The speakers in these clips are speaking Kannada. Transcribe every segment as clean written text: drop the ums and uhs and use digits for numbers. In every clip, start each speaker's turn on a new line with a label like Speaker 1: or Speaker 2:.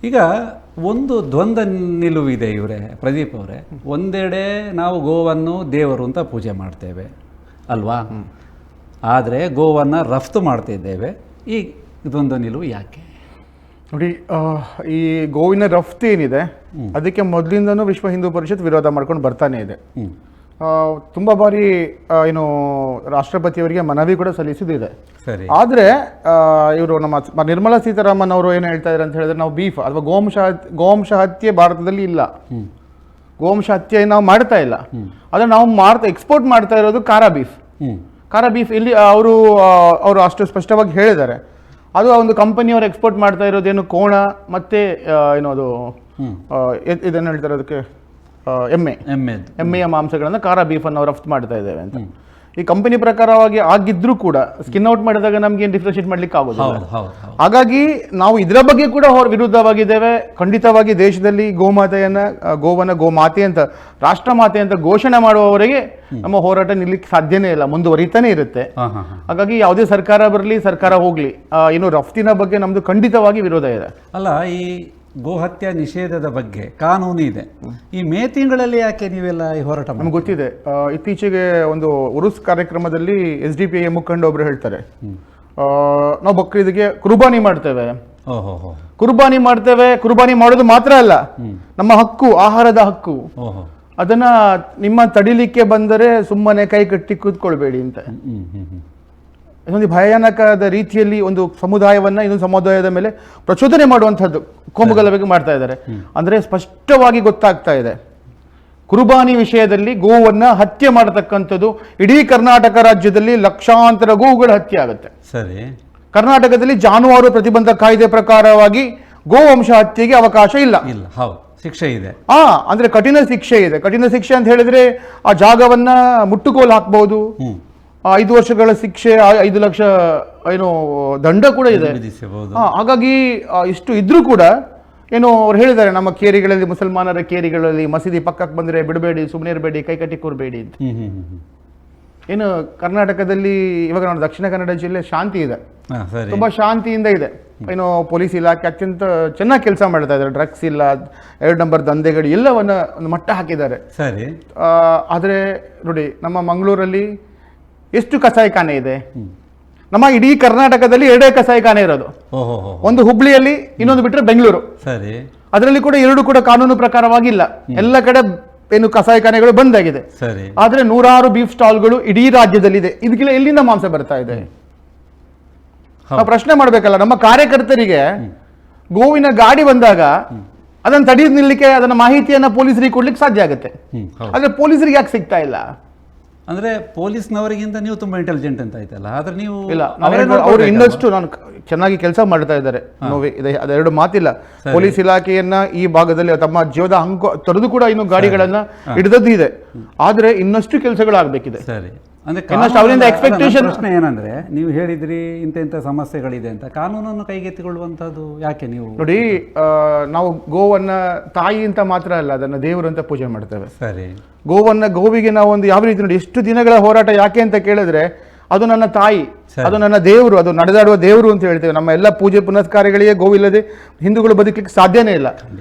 Speaker 1: ಈಗ ಒಂದು ದ್ವಂದ್ವ ನಿಲುವಿದೆ ಇವರೇ ಪ್ರದೀಪ್ ಅವರೇ. ಒಂದೆಡೆ ನಾವು ಗೋವನ್ನು ದೇವರು ಅಂತ ಪೂಜೆ ಮಾಡ್ತೇವೆ ಅಲ್ವಾ, ಆದರೆ ಗೋವನ್ನು ರಫ್ತು ಮಾಡ್ತಿದ್ದೇವೆ. ಈ ದ್ವಂದ್ವ ನಿಲುವು ಯಾಕೆ?
Speaker 2: ನೋಡಿ, ಈ ಗೋವಿನ ರಫ್ತು ಏನಿದೆ ಅದಕ್ಕೆ ಮೊದಲಿಂದನೂ ವಿಶ್ವ ಹಿಂದೂ ಪರಿಷತ್ ವಿರೋಧ ಮಾಡ್ಕೊಂಡು ಬರ್ತಾನೆ ಇದೆ. ತುಂಬ ಬಾರಿ ಏನು ರಾಷ್ಟ್ರಪತಿಯವರಿಗೆ ಮನವಿ ಕೂಡ ಸಲ್ಲಿಸಿದಿದೆ. ಆದರೆ ಇವರು ನಮ್ಮ ನಿರ್ಮಲಾ ಸೀತಾರಾಮನ್ ಅವರು ಏನು ಹೇಳ್ತಾ ಇದ್ದಾರೆ ಅಂತ ಹೇಳಿದ್ರೆ, ನಾವು ಬೀಫ್ ಅಥವಾ ಗೋವಂಶ ಹತ್ಯೆ ಭಾರತದಲ್ಲಿ ಇಲ್ಲ, ಗೋವಂಶ ಹತ್ಯೆ ನಾವು ಮಾಡ್ತಾ ಇಲ್ಲ, ಆದರೆ ನಾವು ಎಕ್ಸ್ಪೋರ್ಟ್ ಮಾಡ್ತಾ ಇರೋದು ಖಾರ ಬೀಫ್ ಇಲ್ಲಿ ಅವರು ಅಷ್ಟು ಸ್ಪಷ್ಟವಾಗಿ ಹೇಳಿದ್ದಾರೆ. ಅದು ಒಂದು ಕಂಪನಿಯವರು ಎಕ್ಸ್ಪೋರ್ಟ್ ಮಾಡ್ತಾ ಇರೋದೇನು ಕೋಣ ಮತ್ತೆ ಏನದು ಇದನ್ನು ಹೇಳ್ತಾರೆ ಅದಕ್ಕೆ ಎಮ್ಮೆಯ ಮಾಂಸಗಳನ್ನು ಖಾರ ಬೀಫನ್ನು ರಫ್ತು ಮಾಡ್ತಾ ಇದ್ದೇವೆ ಅಂತ. ಈ ಕಂಪನಿ ಪ್ರಕಾರವಾಗಿ ಆಗಿದ್ರೂ ಕೂಡ ಸ್ಕಿನ್ ಔಟ್ ಮಾಡಿದಾಗ ನಮ್ಗೆ ಏನು ಡಿಫ್ರೆನ್ಶಿಯೇಟ್ ಮಾಡ್ಲಿಕ್ಕೆ ಆಗೋದಿಲ್ಲ. ಹಾಗಾಗಿ ನಾವು ಇದರ ಬಗ್ಗೆ ಕೂಡ ವಿರುದ್ಧವಾಗಿದ್ದೇವೆ. ಖಂಡಿತವಾಗಿ ದೇಶದಲ್ಲಿ ಗೋವನ್ನ ಗೋಮಾತೆ ಅಂತ ರಾಷ್ಟ್ರ ಮಾತೆ ಅಂತ ಘೋಷಣೆ ಮಾಡುವವರೆಗೆ ನಮ್ಮ ಹೋರಾಟ ನಿಲ್ಲಕ್ಕೆ ಸಾಧ್ಯನೇ ಇಲ್ಲ, ಮುಂದುವರಿತಾನೆ ಇರುತ್ತೆ. ಹಾಗಾಗಿ ಯಾವುದೇ ಸರ್ಕಾರ ಬರಲಿ ಸರ್ಕಾರ ಹೋಗ್ಲಿ, ಏನು ರಫ್ತಿನ ಬಗ್ಗೆ ನಮ್ದು ಖಂಡಿತವಾಗಿ ವಿರೋಧ ಇದೆ.
Speaker 1: ಅಲ್ಲ, ಈ ಗೋಹತ್ಯೆ ನಿಷೇಧದ ಬಗ್ಗೆ ಕಾನೂನು ಇದೆ, ಈ ಮೇ ತಿಂಗಳಲ್ಲಿ ಯಾಕೆ ನೀವೆಲ್ಲ ಈ ಹೋರಾಟ?
Speaker 2: ನಮ್ಗೆ ಗೊತ್ತಿದೆ, ಇತ್ತೀಚೆಗೆ ಒಂದು ಉರುಸ್ ಕಾರ್ಯಕ್ರಮದಲ್ಲಿ SDPI ಮುಖಂಡ ಒಬ್ರು ಹೇಳ್ತಾರೆ, ನಾವು ಬಕ್ರೀದ್ಗೆ ಕುರ್ಬಾನಿ ಮಾಡ್ತೇವೆ. ಕುರ್ಬಾನಿ ಮಾಡೋದು ಮಾತ್ರ ಅಲ್ಲ, ನಮ್ಮ ಹಕ್ಕು, ಆಹಾರದ ಹಕ್ಕು, ಅದನ್ನ ನಿಮ್ಮ ತಡಿಲಿಕ್ಕೆ ಬಂದರೆ ಸುಮ್ಮನೆ ಕೈ ಕಟ್ಟಿ ಕೂತ್ಕೊಳ್ಬೇಡಿ ಅಂತ. ಇದೊಂದು ಭಯಾನಕದ ರೀತಿಯಲ್ಲಿ ಒಂದು ಸಮುದಾಯವನ್ನ ಇನ್ನೊಂದು ಸಮುದಾಯದ ಮೇಲೆ ಪ್ರಚೋದನೆ ಮಾಡುವಂಥದ್ದು ಕೋಮುಗಲಭೆ ಮಾಡ್ತಾ ಇದ್ದಾರೆ. ಅಂದ್ರೆ ಸ್ಪಷ್ಟವಾಗಿ ಗೊತ್ತಾಗ್ತಾ ಇದೆ, ಕುರ್ಬಾನಿ ವಿಷಯದಲ್ಲಿ ಗೋವನ್ನ ಹತ್ಯೆ ಮಾಡತಕ್ಕಂಥದ್ದು ಇಡೀ ಕರ್ನಾಟಕ ರಾಜ್ಯದಲ್ಲಿ ಲಕ್ಷಾಂತರ ಗೋವುಗಳ ಹತ್ಯೆ ಆಗುತ್ತೆ.
Speaker 1: ಸರಿ,
Speaker 2: ಕರ್ನಾಟಕದಲ್ಲಿ ಜಾನುವಾರು ಪ್ರತಿಬಂಧ ಕಾಯ್ದೆ ಪ್ರಕಾರವಾಗಿ ಗೋವಂಶ ಹತ್ಯೆಗೆ ಅವಕಾಶ ಇಲ್ಲ.
Speaker 1: ಶಿಕ್ಷೆ ಇದೆ.
Speaker 2: ಅಂದ್ರೆ ಕಠಿಣ ಶಿಕ್ಷೆ ಇದೆ. ಕಠಿಣ ಶಿಕ್ಷೆ ಅಂತ ಹೇಳಿದ್ರೆ ಆ ಜಾಗವನ್ನ ಮುಟ್ಟುಗೋಲು ಹಾಕ್ಬಹುದು, 5 ವರ್ಷಗಳ ಶಿಕ್ಷೆ, 5 ಲಕ್ಷ ಏನು ದಂಡ ಕೂಡ ಇದೆ. ಹಾಗಾಗಿ ಇಷ್ಟು ಇದ್ರೂ ಕೂಡ ಏನು ಅವ್ರು ಹೇಳಿದ್ದಾರೆ, ನಮ್ಮ ಕೇರಿಗಳಲ್ಲಿ, ಮುಸಲ್ಮಾನರ ಕೇರಿಗಳಲ್ಲಿ ಮಸೀದಿ ಪಕ್ಕಕ್ಕೆ ಬಂದರೆ ಬಿಡಬೇಡಿ, ಸುಮ್ಮನೆ ಇರಬೇಡಿ, ಕೈ ಕಟ್ಟಿ ಕೂರಬೇಡಿ ಅಂತ. ಏನು ಕರ್ನಾಟಕದಲ್ಲಿ ಇವಾಗ ನಾವು ದಕ್ಷಿಣ ಕನ್ನಡ ಜಿಲ್ಲೆ ಶಾಂತಿ ಇದೆ, ತುಂಬಾ ಶಾಂತಿಯಿಂದ ಇದೆ. ಏನು ಪೊಲೀಸ್ ಇಲಾಖೆ ಅತ್ಯಂತ ಚೆನ್ನಾಗಿ ಕೆಲಸ ಮಾಡ್ತಾ ಇದ್ದಾರೆ. ಡ್ರಗ್ಸ್ ಇಲ್ಲ, 2 ನಂಬರ್ ದಂಧೆಗಳು ಎಲ್ಲವನ್ನ ಒಂದು ಮಟ್ಟ ಹಾಕಿದ್ದಾರೆ.
Speaker 1: ಸರಿ,
Speaker 2: ಆದರೆ ನೋಡಿ, ನಮ್ಮ ಮಂಗಳೂರಲ್ಲಿ ಎಷ್ಟು ಕಸಾಯಿಖಾನೆ ಇದೆ? ನಮ್ಮ ಇಡೀ ಕರ್ನಾಟಕದಲ್ಲಿ 2 ಕಸಾಯಿಖಾನೆ ಇರೋದು, ಒಂದು ಹುಬ್ಳಿಯಲ್ಲಿ, ಇನ್ನೊಂದು ಬಿಟ್ಟರೆ ಬೆಂಗಳೂರು.
Speaker 1: ಸರಿ,
Speaker 2: ಅದರಲ್ಲಿ ಕೂಡ 2 ಕೂಡ ಕಾನೂನು ಪ್ರಕಾರವಾಗಿಲ್ಲ. ಎಲ್ಲ ಕಡೆ ಏನು ಕಸಾಯಿಖಾನೆಗಳು ಬಂದಾಗಿದೆ. ಆದ್ರೆ 100 ಬೀಫ್ ಸ್ಟಾಲ್ಗಳು ಇಡೀ ರಾಜ್ಯದಲ್ಲಿ ಇದೆ. ಇದಕ್ಕೆಲ್ಲ ಎಲ್ಲಿಂದ ಮಾಂಸ ಬರ್ತಾ ಇದೆ? ನಾವು ಪ್ರಶ್ನೆ ಮಾಡ್ಬೇಕಲ್ಲ. ನಮ್ಮ ಕಾರ್ಯಕರ್ತರಿಗೆ ಗೋವಿನ ಗಾಡಿ ಬಂದಾಗ ಅದನ್ನು ತಡೆದು ನಿಲ್ಲಕ್ಕೆ ಅದನ್ನ ಮಾಹಿತಿಯನ್ನ ಪೊಲೀಸರಿಗೆ ಕೊಡ್ಲಿಕ್ಕೆ ಸಾಧ್ಯ ಆಗುತ್ತೆ. ಆದ್ರೆ ಪೊಲೀಸರಿಗೆ ಯಾಕೆ ಸಿಗ್ತಾ ಇಲ್ಲ?
Speaker 1: ಅಂದ್ರೆ ಪೊಲೀಸ್ನವರಿಗಿಂತ ನೀವು ತುಂಬಾ ಇಂಟೆಲಿಜೆಂಟ್ ಅಂತ ಆಯ್ತಲ್ಲ, ಆದ್ರೆ ನೀವು
Speaker 2: ಇಲ್ಲ, ಅವರು ಇನ್ನಷ್ಟು ನಾನು ಚೆನ್ನಾಗಿ ಕೆಲಸ ಮಾಡ್ತಾ ಇದ್ದಾರೆ, ಅದೆರಡು ಮಾತಿಲ್ಲ. ಪೊಲೀಸ್ ಇಲಾಖೆಯನ್ನ ಈ ಭಾಗದಲ್ಲಿ ತಮ್ಮ ಜೀವದ ಅಂಕ ತೊರೆದು ಕೂಡ ಇನ್ನು ಗಾಡಿಗಳನ್ನ ಹಿಡಿದದ್ದು ಇದೆ. ಆದ್ರೆ ಇನ್ನಷ್ಟು ಕೆಲಸಗಳಾಗಬೇಕಿದೆ.
Speaker 1: ಸರಿ, ಅವರಿಂದ ಎಕ್ಸ್ಪೆಕ್ಟೇಷನ್. ಪ್ರಶ್ನೆ ಏನಂದ್ರೆ, ನೀವು ಹೇಳಿದ್ರಿ ಇಂಥ ಸಮಸ್ಯೆಗಳಿದೆ ಅಂತ, ಕಾನೂನನ್ನು ಕೈಗೆತ್ತಿಕೊಳ್ಳುವಂತದ್ದು ಯಾಕೆ? ನೀವು
Speaker 2: ನೋಡಿ, ನಾವು ಗೋವನ್ನ ತಾಯಿ ಅಂತ ಮಾತ್ರ ಅಲ್ಲ, ಅದನ್ನ ದೇವರು ಅಂತ ಪೂಜೆ ಮಾಡ್ತೇವೆ.
Speaker 1: ಸರಿ,
Speaker 2: ಗೋವಿಗೆ ನಾವು ಒಂದು ಯಾವ ರೀತಿ ನೋಡಿ, ಎಷ್ಟು ದಿನಗಳ ಹೋರಾಟ ಯಾಕೆ ಅಂತ ಕೇಳಿದ್ರೆ, ಅದು ನನ್ನ ತಾಯಿ, ಅದು ನನ್ನ ದೇವರು, ಅದು ನಡೆದಾಡುವ ದೇವರು ಅಂತ ಹೇಳ್ತೇವೆ. ನಮ್ಮ ಎಲ್ಲ ಪೂಜೆ ಪುನಸ್ಕಾರಗಳಿಗೆ ಗೋವಿಲ್ಲದೆ ಹಿಂದೂಗಳು ಬದುಕಲಿಕ್ಕೆ ಸಾಧ್ಯನೇ ಇಲ್ಲ.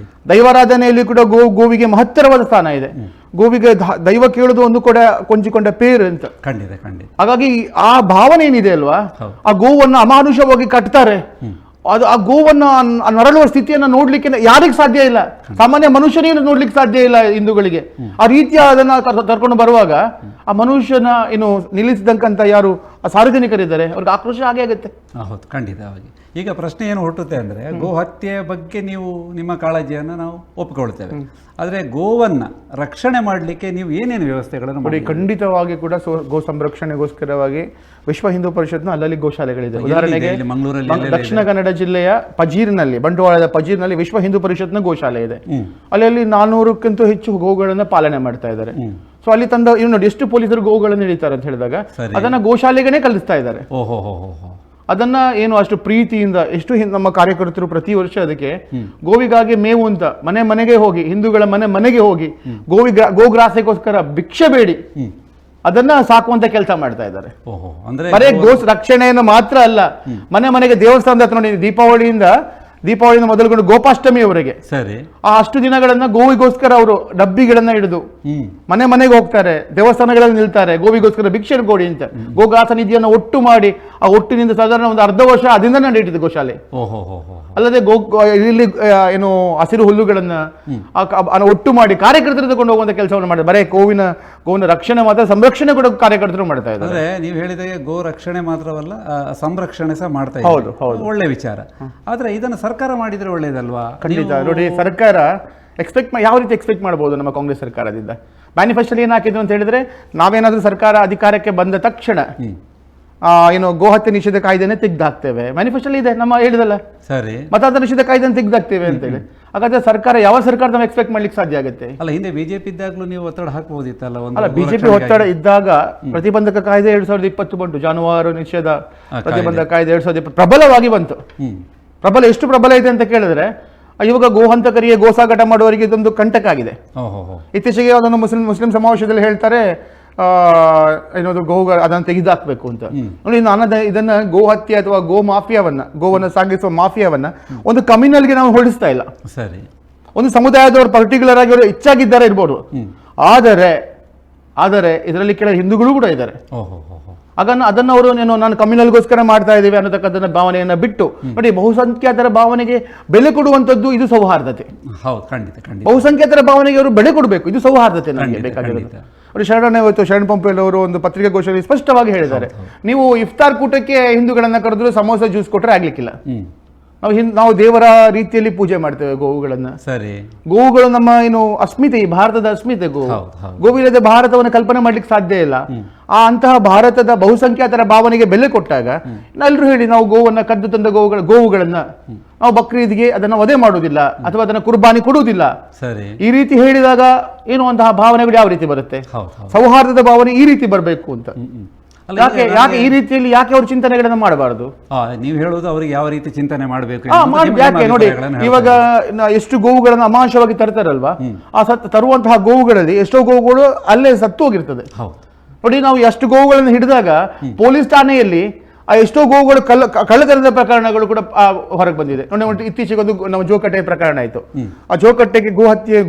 Speaker 2: ದೈವಾರಾಧನೆಯಲ್ಲಿ ಕೂಡ ಗೋವಿಗೆ ಮಹತ್ತರವಾದ ಸ್ಥಾನ ಇದೆ. ಗೋವಿಗೆ ದೈವ ಕೇಳುದು ಒಂದು ಕೂಡ ಕೊಂಚಿಕೊಂಡ ಪೇರು ಅಂತ. ಹಾಗಾಗಿ ಆ ಭಾವನೆ ಏನಿದೆ ಅಲ್ವಾ, ಆ ಗೋವನ್ನು ಅಮಾನುಷವಾಗಿ ಕಟ್ತಾರೆ. ಅದು ಆ ಗೋವನ್ನು ನರಳುವ ಸ್ಥಿತಿಯನ್ನು ನೋಡ್ಲಿಕ್ಕೆ ಯಾರಿಗೆ ಸಾಧ್ಯ ಇಲ್ಲ, ಸಾಮಾನ್ಯ ಮನುಷ್ಯನಿಗೆ ನೋಡ್ಲಿಕ್ಕೆ ಸಾಧ್ಯ ಇಲ್ಲ ಹಿಂದೂಗಳಿಗೆ. ಆ ರೀತಿಯ ಅದನ್ನ ಕರ್ಕೊಂಡು ಬರುವಾಗ ಆ ಮನುಷ್ಯನ ಏನು ನಿಲ್ಲಿಸಿದಂಕಂತ ಯಾರು ಸಾರ್ವಜನಿಕರಿದ್ದಾರೆ, ಅವ್ರಿಗೆ ಆಕ್ರೋಶ ಹಾಗೆ ಆಗುತ್ತೆ.
Speaker 1: ಹೌದು, ಖಂಡಿತವಾಗಿ. ಈಗ ಪ್ರಶ್ನೆ ಏನು ಹುಟ್ಟುತ್ತೆ ಅಂದ್ರೆ, ಗೋ ಹತ್ಯೆ ಬಗ್ಗೆ ನೀವು ನಿಮ್ಮ ಕಾಳಜಿಯನ್ನು ನಾವು ಒಪ್ಪಿಕೊಳ್ತೇವೆ, ಆದರೆ ಗೋವನ್ನ ರಕ್ಷಣೆ ಮಾಡಲಿಕ್ಕೆ ನೀವು ಏನೇನು ವ್ಯವಸ್ಥೆಗಳನ್ನು ಮಾಡಿ?
Speaker 2: ಖಂಡಿತವಾಗಿ ಕೂಡ ಗೋ ಸಂರಕ್ಷಣೆಗೋಸ್ಕರವಾಗಿ ವಿಶ್ವ ಹಿಂದೂ ಪರಿಷತ್ನ ಅಲ್ಲಲ್ಲಿ ಗೋಶಾಲೆಗಳಿದೆ. ಉದಾಹರಣೆಗೆ ದಕ್ಷಿಣ ಕನ್ನಡ ಜಿಲ್ಲೆಯ ಪಜೀರ್ನಲ್ಲಿ, ಬಂಟ್ವಾಳದ ಪಜೀರ್ನಲ್ಲಿ ವಿಶ್ವ ಹಿಂದೂ ಪರಿಷತ್ನ ಗೋಶಾಲೆ ಇದೆ. ಅಲ್ಲಿ 400ಕ್ಕಿಂತ ಹೆಚ್ಚು ಗೋಗಳನ್ನ ಪಾಲನೆ ಮಾಡ್ತಾ ಇದ್ದಾರೆ. ಸೊ ಅಲ್ಲಿ ತಂದ ಇನ್ನು ನೋಡಿ, ಎಷ್ಟು ಪೊಲೀಸರು ಗೋಗಳನ್ನು ಹಿಡಿತಾರೆ ಅಂತ ಹೇಳಿದಾಗ ಅದನ್ನ ಗೋಶಾಲೆಗೇ ಕಲಿಸ್ತಾ ಇದ್ದಾರೆ. ಅದನ್ನ ಏನು ಅಷ್ಟು ಪ್ರೀತಿಯಿಂದ ಎಷ್ಟು ನಮ್ಮ ಕಾರ್ಯಕರ್ತರು ಪ್ರತಿ ವರ್ಷ ಅದಕ್ಕೆ ಗೋವಿಗಾಗಿ ಮೇವು ಅಂತ ಮನೆ ಮನೆಗೆ ಹೋಗಿ, ಹಿಂದೂಗಳ ಮನೆಗೆ ಹೋಗಿ ಗೋಗ್ರಾಸೆಗೋಸ್ಕರ ಭಿಕ್ಷೆ ಬೇಡಿ ಅದನ್ನ ಸಾಕುವಂತ ಕೆಲಸ ಮಾಡ್ತಾ ಇದ್ದಾರೆ. ಬರೀ ಗೋ ರಕ್ಷಣೆಯನ್ನು ಮಾತ್ರ ಅಲ್ಲ, ಮನೆ ಮನೆಗೆ ದೇವಸ್ಥಾನದ ಹತ್ರ ನೋಡಿ, ದೀಪಾವಳಿಯಿಂದ ದೀಪಾವಳಿಯಿಂದ ಮೊದಲುಗೊಂಡು ಗೋಪಾಷ್ಟಮಿಯವರೆಗೆ
Speaker 1: ಸರಿ.
Speaker 2: ಆ ಅಷ್ಟು ದಿನಗಳನ್ನ ಗೋವಿಗೋಸ್ಕರ ಅವರು ಡಬ್ಬಿಗಳನ್ನ ಹಿಡಿದು ಮನೆ ಮನೆಗೆ ಹೋಗ್ತಾರೆ, ದೇವಸ್ಥಾನಗಳಲ್ಲಿ ನಿಲ್ತಾರೆ, ಗೋವಿಗೋಸ್ಕರ ಭಿಕ್ಷೆ ಕೊಡಿ ಅಂತ. ಗೋಗಾಸ ನಿಧಿಯನ್ನು ಒಟ್ಟು ಮಾಡಿ ಆ ಒಟ್ಟಿನಿಂದ ಸಾಧಾರಣ ಒಂದು ಅರ್ಧ ವರ್ಷ ಅದರಿಂದ ನಡೆಯುತ್ತಿದೆ ಗೋಶಾಲೆ. ಅಲ್ಲದೆ ಇಲ್ಲಿ ಏನು ಹಸಿರು ಹುಲ್ಲುಗಳನ್ನ ಒಟ್ಟು ಮಾಡಿ ಕಾರ್ಯಕರ್ತರು ತಗೊಂಡು ಹೋಗುವಂತ ಕೆಲಸವನ್ನು ಮಾಡಿದ್ದಾರೆ. ಬರೀ ಗೋವಿನ ರಕ್ಷಣೆ ಮಾತ್ರ, ಸಂರಕ್ಷಣೆ ಕೂಡ ಕಾರ್ಯಕರ್ತರು ಮಾಡ್ತಾ ಇದ್ದಾರೆ.
Speaker 1: ನೀವು ಹೇಳಿದ ಗೋ ರಕ್ಷಣೆ ಮಾತ್ರವಲ್ಲ, ಸಂರಕ್ಷಣೆ ಸಹ ಮಾಡ್ತಾ
Speaker 2: ಹೌದು ಹೌದು,
Speaker 1: ಒಳ್ಳೆ ವಿಚಾರ. ಆದ್ರೆ ಇದನ್ನು ಸರ್ಕಾರ ಮಾಡಿದ್ರೆ ಒಳ್ಳೇದಲ್ವಾ?
Speaker 2: ಖಂಡಿತ. ನೋಡಿ, ಸರ್ಕಾರ ಯಾವ ರೀತಿ ಎಕ್ಸ್ಪೆಕ್ಟ್ ಮಾಡಬಹುದು ನಮ್ಮ ಕಾಂಗ್ರೆಸ್ ಸರ್ಕಾರದಿಂದ? ಮ್ಯಾನಿಫೆಸ್ಟೋಲಿ ಏನು ಹಾಕಿದ್ರು ಅಂತ ಹೇಳಿದ್ರೆ, ನಾವೇನಾದ್ರೂ ಸರ್ಕಾರ ಅಧಿಕಾರಕ್ಕೆ ಬಂದ ತಕ್ಷಣ ಏನು ಗೋಹತ್ಯೆ ನಿಷೇಧ ಕಾಯ್ದೆನೆ ತೆಗೆದಾಕ್ತೇವೆ. ಮ್ಯಾನಿಫೆಸ್ಟೋಲಿ ಇದೆ, ನಮ್ಮ ಹೇಳಿದಲ್ಲ,
Speaker 1: ಸರಿ,
Speaker 2: ಮತಾಂತರ ನಿಷೇಧ ಕಾಯ್ದೆನ ತೆಗೆದಾಕ್ತೇವೆ ಅಂತ ಹೇಳಿ. ಹಾಗಾದ್ರೆ ಸರ್ಕಾರ ಯಾವ ಸರ್ಕಾರ ನಾವು ಎಕ್ಸ್ಪೆಕ್ಟ್ ಮಾಡ್ಲಿಕ್ಕೆ ಸಾಧ್ಯ ಆಗುತ್ತೆ?
Speaker 1: ಅಲ್ಲ, ಹಿಂದೆ ಬಿಜೆಪಿ ಇದ್ದಾಗಲೂ ನೀವು ಒತ್ತಡ ಹಾಕಬಹುದಿತ್ತಲ್ಲ.
Speaker 2: ಅಲ್ಲ, ಬಿಜೆಪಿ ಒತ್ತಡ ಇದ್ದಾಗ ಪ್ರತಿಬಂಧಕ ಕಾಯ್ದೆ 2020 ಬಂತು, ಜಾನುವಾರು ನಿಷೇಧ ಪ್ರತಿಬಂಧಕ ಕಾಯ್ದೆ 2020 ಪ್ರಬಲವಾಗಿ ಬಂತು. ಎಷ್ಟು ಪ್ರಬಲ ಇದೆ ಅಂತ ಕೇಳಿದ್ರೆ, ಇವಾಗ ಗೋಹಂತಕರಿಗೆ, ಗೋಸಾಗಾಟ ಮಾಡುವವರಿಗೆ ಇದೊಂದು ಕಂಟಕ ಆಗಿದೆ. ಇತ್ತೀಚೆಗೆ ಅದನ್ನು ಮುಸ್ಲಿಂ ಸಮಾವೇಶದಲ್ಲಿ ಹೇಳ್ತಾರೆ, ಏನದು ಅದನ್ನು ತೆಗೆದುಹಾಕಬೇಕು ಅಂತ. ನೋಡಿ, ನಾನು ಇದನ್ನ ಗೋಹತ್ಯೆ ಅಥವಾ ಗೋವನ್ನು ಸಾಗಿಸುವ ಮಾಫಿಯಾವನ್ನ ಒಂದು ಕಮ್ಯುನಲ್ಗೆ ನಾವು ಹೋಲಿಸ್ತಾ ಇಲ್ಲ.
Speaker 1: ಸರಿ,
Speaker 2: ಒಂದು ಸಮುದಾಯದವರು ಪರ್ಟಿಕ್ಯುಲರ್ ಆಗಿ ಅವರು ಹೆಚ್ಚಾಗಿದ್ದಾರೆ ಇರ್ಬೋದು, ಆದರೆ ಇದರಲ್ಲಿ ಕೆಲ ಹಿಂದೂಗಳು ಕೂಡ ಇದ್ದಾರೆ. ಅದನ್ನು ಅವರು ನಾನು ಕಮ್ಯುನಲ್ಗೋಸ್ಕರ ಮಾಡ್ತಾ ಇದ್ದೀವಿ ಅನ್ನತಕ್ಕಂಥ ಭಾವನೆಯನ್ನ ಬಿಟ್ಟು, ನೋಡಿ, ಬಹುಸಂಖ್ಯಾತರ ಭಾವನೆಗೆ ಬೆಲೆ ಕೊಡುವಂತದ್ದು ಇದು ಸೌಹಾರ್ದತೆ. ಬಹುಸಂಖ್ಯಾತರ ಭಾವನೆಗೆ ಅವರು ಬೆಲೆ ಕೊಡಬೇಕು, ಇದು ಸೌಹಾರ್ದತೆ ನಮಗೆ ಬೇಕಾಗಿರೋದು. ನೋಡಿ, ಶರಣ್ ಪಂಪೇಲ್ ಅವರು ಒಂದು ಪತ್ರಿಕಾಗೋಷ್ಠಿಯಲ್ಲಿ ಸ್ಪಷ್ಟವಾಗಿ ಹೇಳಿದ್ದಾರೆ, ನೀವು ಇಫ್ತಾರ್ ಕೂಟಕ್ಕೆ ಹಿಂದೂಗಳನ್ನ ಕರೆದ್ರು ಸಮೋಸ ಜ್ಯೂಸ್ ಕೊಟ್ಟರೆ ಆಗ್ಲಿಕ್ಕಿಲ್ಲ. ನಾವು ದೇವರ ರೀತಿಯಲ್ಲಿ ಪೂಜೆ ಮಾಡ್ತೇವೆ ಗೋವುಗಳನ್ನ.
Speaker 1: ಸರಿ,
Speaker 2: ಗೋವುಗಳು ನಮ್ಮ ಏನು ಅಸ್ಮಿತೆ, ಈ ಭಾರತದ ಅಸ್ಮಿತೆ. ಗೋವಿಲ್ಲದೆ ಭಾರತವನ್ನು ಕಲ್ಪನೆ ಮಾಡ್ಲಿಕ್ಕೆ ಸಾಧ್ಯ ಇಲ್ಲ. ಅಂತಹ ಭಾರತದ ಬಹುಸಂಖ್ಯಾತರ ಭಾವನೆಗೆ ಬೆಲೆ ಕೊಟ್ಟಾಗ ಎಲ್ಲರೂ ಹೇಳಿ, ನಾವು ಗೋವನ್ನ ಕದ್ದು ತಂದ ಗೋವುಗಳನ್ನ ನಾವು ಬಕ್ರೀದ್ಗೆ ಅದನ್ನ ವಧೆ ಮಾಡುವುದಿಲ್ಲ ಅಥವಾ ಅದನ್ನ ಕುರ್ಬಾನಿ ಕೊಡುವುದಿಲ್ಲ,
Speaker 1: ಸರಿ,
Speaker 2: ಈ ರೀತಿ ಹೇಳಿದಾಗ ಏನು ಅಂತಹ ಭಾವನೆಗಳು ಯಾವ ರೀತಿ ಬರುತ್ತೆ? ಸೌಹಾರ್ದದ ಭಾವನೆ ಈ ರೀತಿ ಬರಬೇಕು ಅಂತ. ಯಾಕೆ ಈ ರೀತಿಯಲ್ಲಿ ಅವರು ಚಿಂತನೆಗಳನ್ನ ಮಾಡಬಾರದು?
Speaker 1: ನೀವು ಹೇಳುವುದು ಅವರಿಗೆ ಯಾವ ರೀತಿ ಚಿಂತನೆ ಮಾಡಬೇಕು?
Speaker 2: ಯಾಕೆ ನೋಡಿ, ಇವಾಗ ಎಷ್ಟು ಗೋವುಗಳನ್ನ ಅಮಾಂಶವಾಗಿ ತರ್ತಾರಲ್ವಾ, ತರುವಂತಹ ಗೋವುಗಳಲ್ಲಿ ಎಷ್ಟೋ ಗೋವುಗಳು ಅಲ್ಲೇ ಸತ್ತು ಹೋಗಿರ್ತದೆ. ನೋಡಿ, ನಾವು ಎಷ್ಟು ಗೋವುಗಳನ್ನು ಹಿಡಿದಾಗ ಪೊಲೀಸ್ ಠಾಣೆಯಲ್ಲಿ ಎಷ್ಟೋ ಗೋವುಗಳು ಕಳ್ಳತನದ ಪ್ರಕರಣಗಳು ಕೂಡ ಹೊರಗೆ ಬಂದಿದೆ. ನೋಡಿ, ಇತ್ತೀಚೆಗೆ ಒಂದು ನಮ್ಮ ಜೋಕಟ್ಟೆ ಪ್ರಕರಣ ಆಯ್ತು. ಆ ಜೋಕಟ್ಟೆಗೆ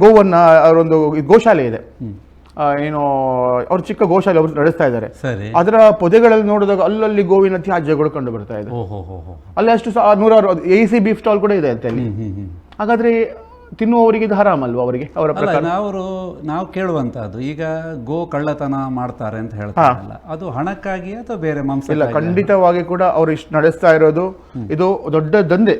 Speaker 2: ಗೋವನ್ನ ಅವರೊಂದು ಗೋಶಾಲೆ ಇದೆ, ಏನು ಅವ್ರು ಚಿಕ್ಕ ಗೋಶಾಲೆ ಅವರು ನಡೆಸ್ತಾ ಇದ್ದಾರೆ. ಅದರ ಪೊದೆಗಳಲ್ಲಿ ನೋಡಿದಾಗ ಅಲ್ಲಲ್ಲಿ ಗೋವಿನ ತ್ಯಾಜ್ಯಗಳು ಕಂಡು ಬರ್ತಾ ಇದೆ. ಅಲ್ಲಿ ಅಷ್ಟು 100 AC ಬೀಫ್ ಸ್ಟಾಲ್ ಕೂಡ ಇದೆ ಅಂತ ಅಲ್ಲಿ. ಹಾಗಾದ್ರೆ ತಿನ್ನುವವರಿಗೆ ಇದು ಹರಾಮ್ ಅಲ್ವಾ? ಅವರಿಗೆ ಅವರ ಪ್ರಕಾರ
Speaker 1: ನಾವು ಕೇಳುವಂತಹದ್ದು, ಈಗ ಗೋ ಕಳ್ಳತನ ಮಾಡ್ತಾರೆ ಅಂತ ಹೇಳ್ತಾರಲ್ಲ, ಅದು ಹಣಕ್ಕಾಗಿ ಅಥವಾ ಬೇರೆ ಮಾಂಸ?
Speaker 2: ಇಲ್ಲ, ಖಂಡಿತವಾಗಿ ಕೂಡ ಅವರು ಇಷ್ಟು ನಡೆಸ್ತಾ ಇರೋದು ಇದು ದೊಡ್ಡ ದಂಧೆ,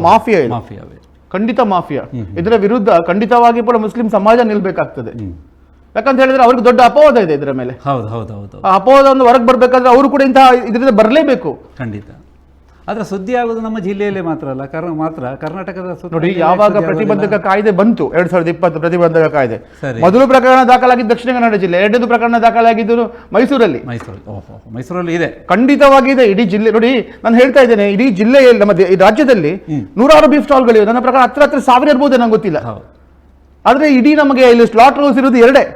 Speaker 2: ಮಾಫಿಯಾ ಇದೆ, ಖಂಡಿತ ಮಾಫಿಯಾ. ಇದರ ವಿರುದ್ಧ ಖಂಡಿತವಾಗಿ ಕೂಡ ಮುಸ್ಲಿಂ ಸಮಾಜ ನಿಲ್ಬೇಕಾಗ್ತದೆ. ಯಾಕಂತ ಹೇಳಿದ್ರೆ ಅವ್ರಿಗೆ ದೊಡ್ಡ ಅಪವಾದ ಇದೆ ಇದರ ಮೇಲೆ. ಆ ಅಪವಾದವನ್ನು ಹೊರಗೆ ಬರ್ಬೇಕಾದ್ರೆ ಅವರು ಕೂಡ ಇದರಿಂದ ಬರಲೇಬೇಕು.
Speaker 1: ಖಂಡಿತ. ಆದ್ರೆ ಸುದ್ದಿ ಆಗೋದು ನಮ್ಮ ಜಿಲ್ಲೆಯಲ್ಲೇ ಮಾತ್ರ ಅಲ್ಲ, ಕರ್ನಾಟಕದ.
Speaker 2: ನೋಡಿ, ಯಾವಾಗ ಪ್ರತಿಬಂಧಕ ಕಾಯ್ದೆ ಬಂತು 2020 ಪ್ರತಿಬಂಧಕ ಕಾಯ್ದೆ, ಮೊದಲು ಪ್ರಕರಣ ದಾಖಲಾಗಿದ್ದು ದಕ್ಷಿಣ ಕನ್ನಡ ಜಿಲ್ಲೆ, ಎರಡನೇದು ಪ್ರಕರಣ ದಾಖಲಾಗಿದ್ದು
Speaker 1: ಮೈಸೂರಲ್ಲಿ ಇದೆ.
Speaker 2: ಖಂಡಿತವಾಗಿ ಇದೆ ಇಡೀ ಜಿಲ್ಲೆ. ನೋಡಿ, ನಾನು ಹೇಳ್ತಾ ಇದ್ದೇನೆ, ಇಡೀ ಜಿಲ್ಲೆಯಲ್ಲಿ ನಮ್ಮ ಈ ರಾಜ್ಯದಲ್ಲಿ 100 ಬೀಫ್ ಸ್ಟಾಲ್ಗಳಿವೆ. ನನ್ನ ಪ್ರಕಾರ ಹತ್ರ 1000 ಇರ್ಬೋದು, ನಂಗೆ ಗೊತ್ತಿಲ್ಲ. ಆದ್ರೆ ಇಡೀ ನಮಗೆ ಇಲ್ಲಿ ಸ್ಲಾಟರ್ ಹೌಸ್ ಇರೋದು 2.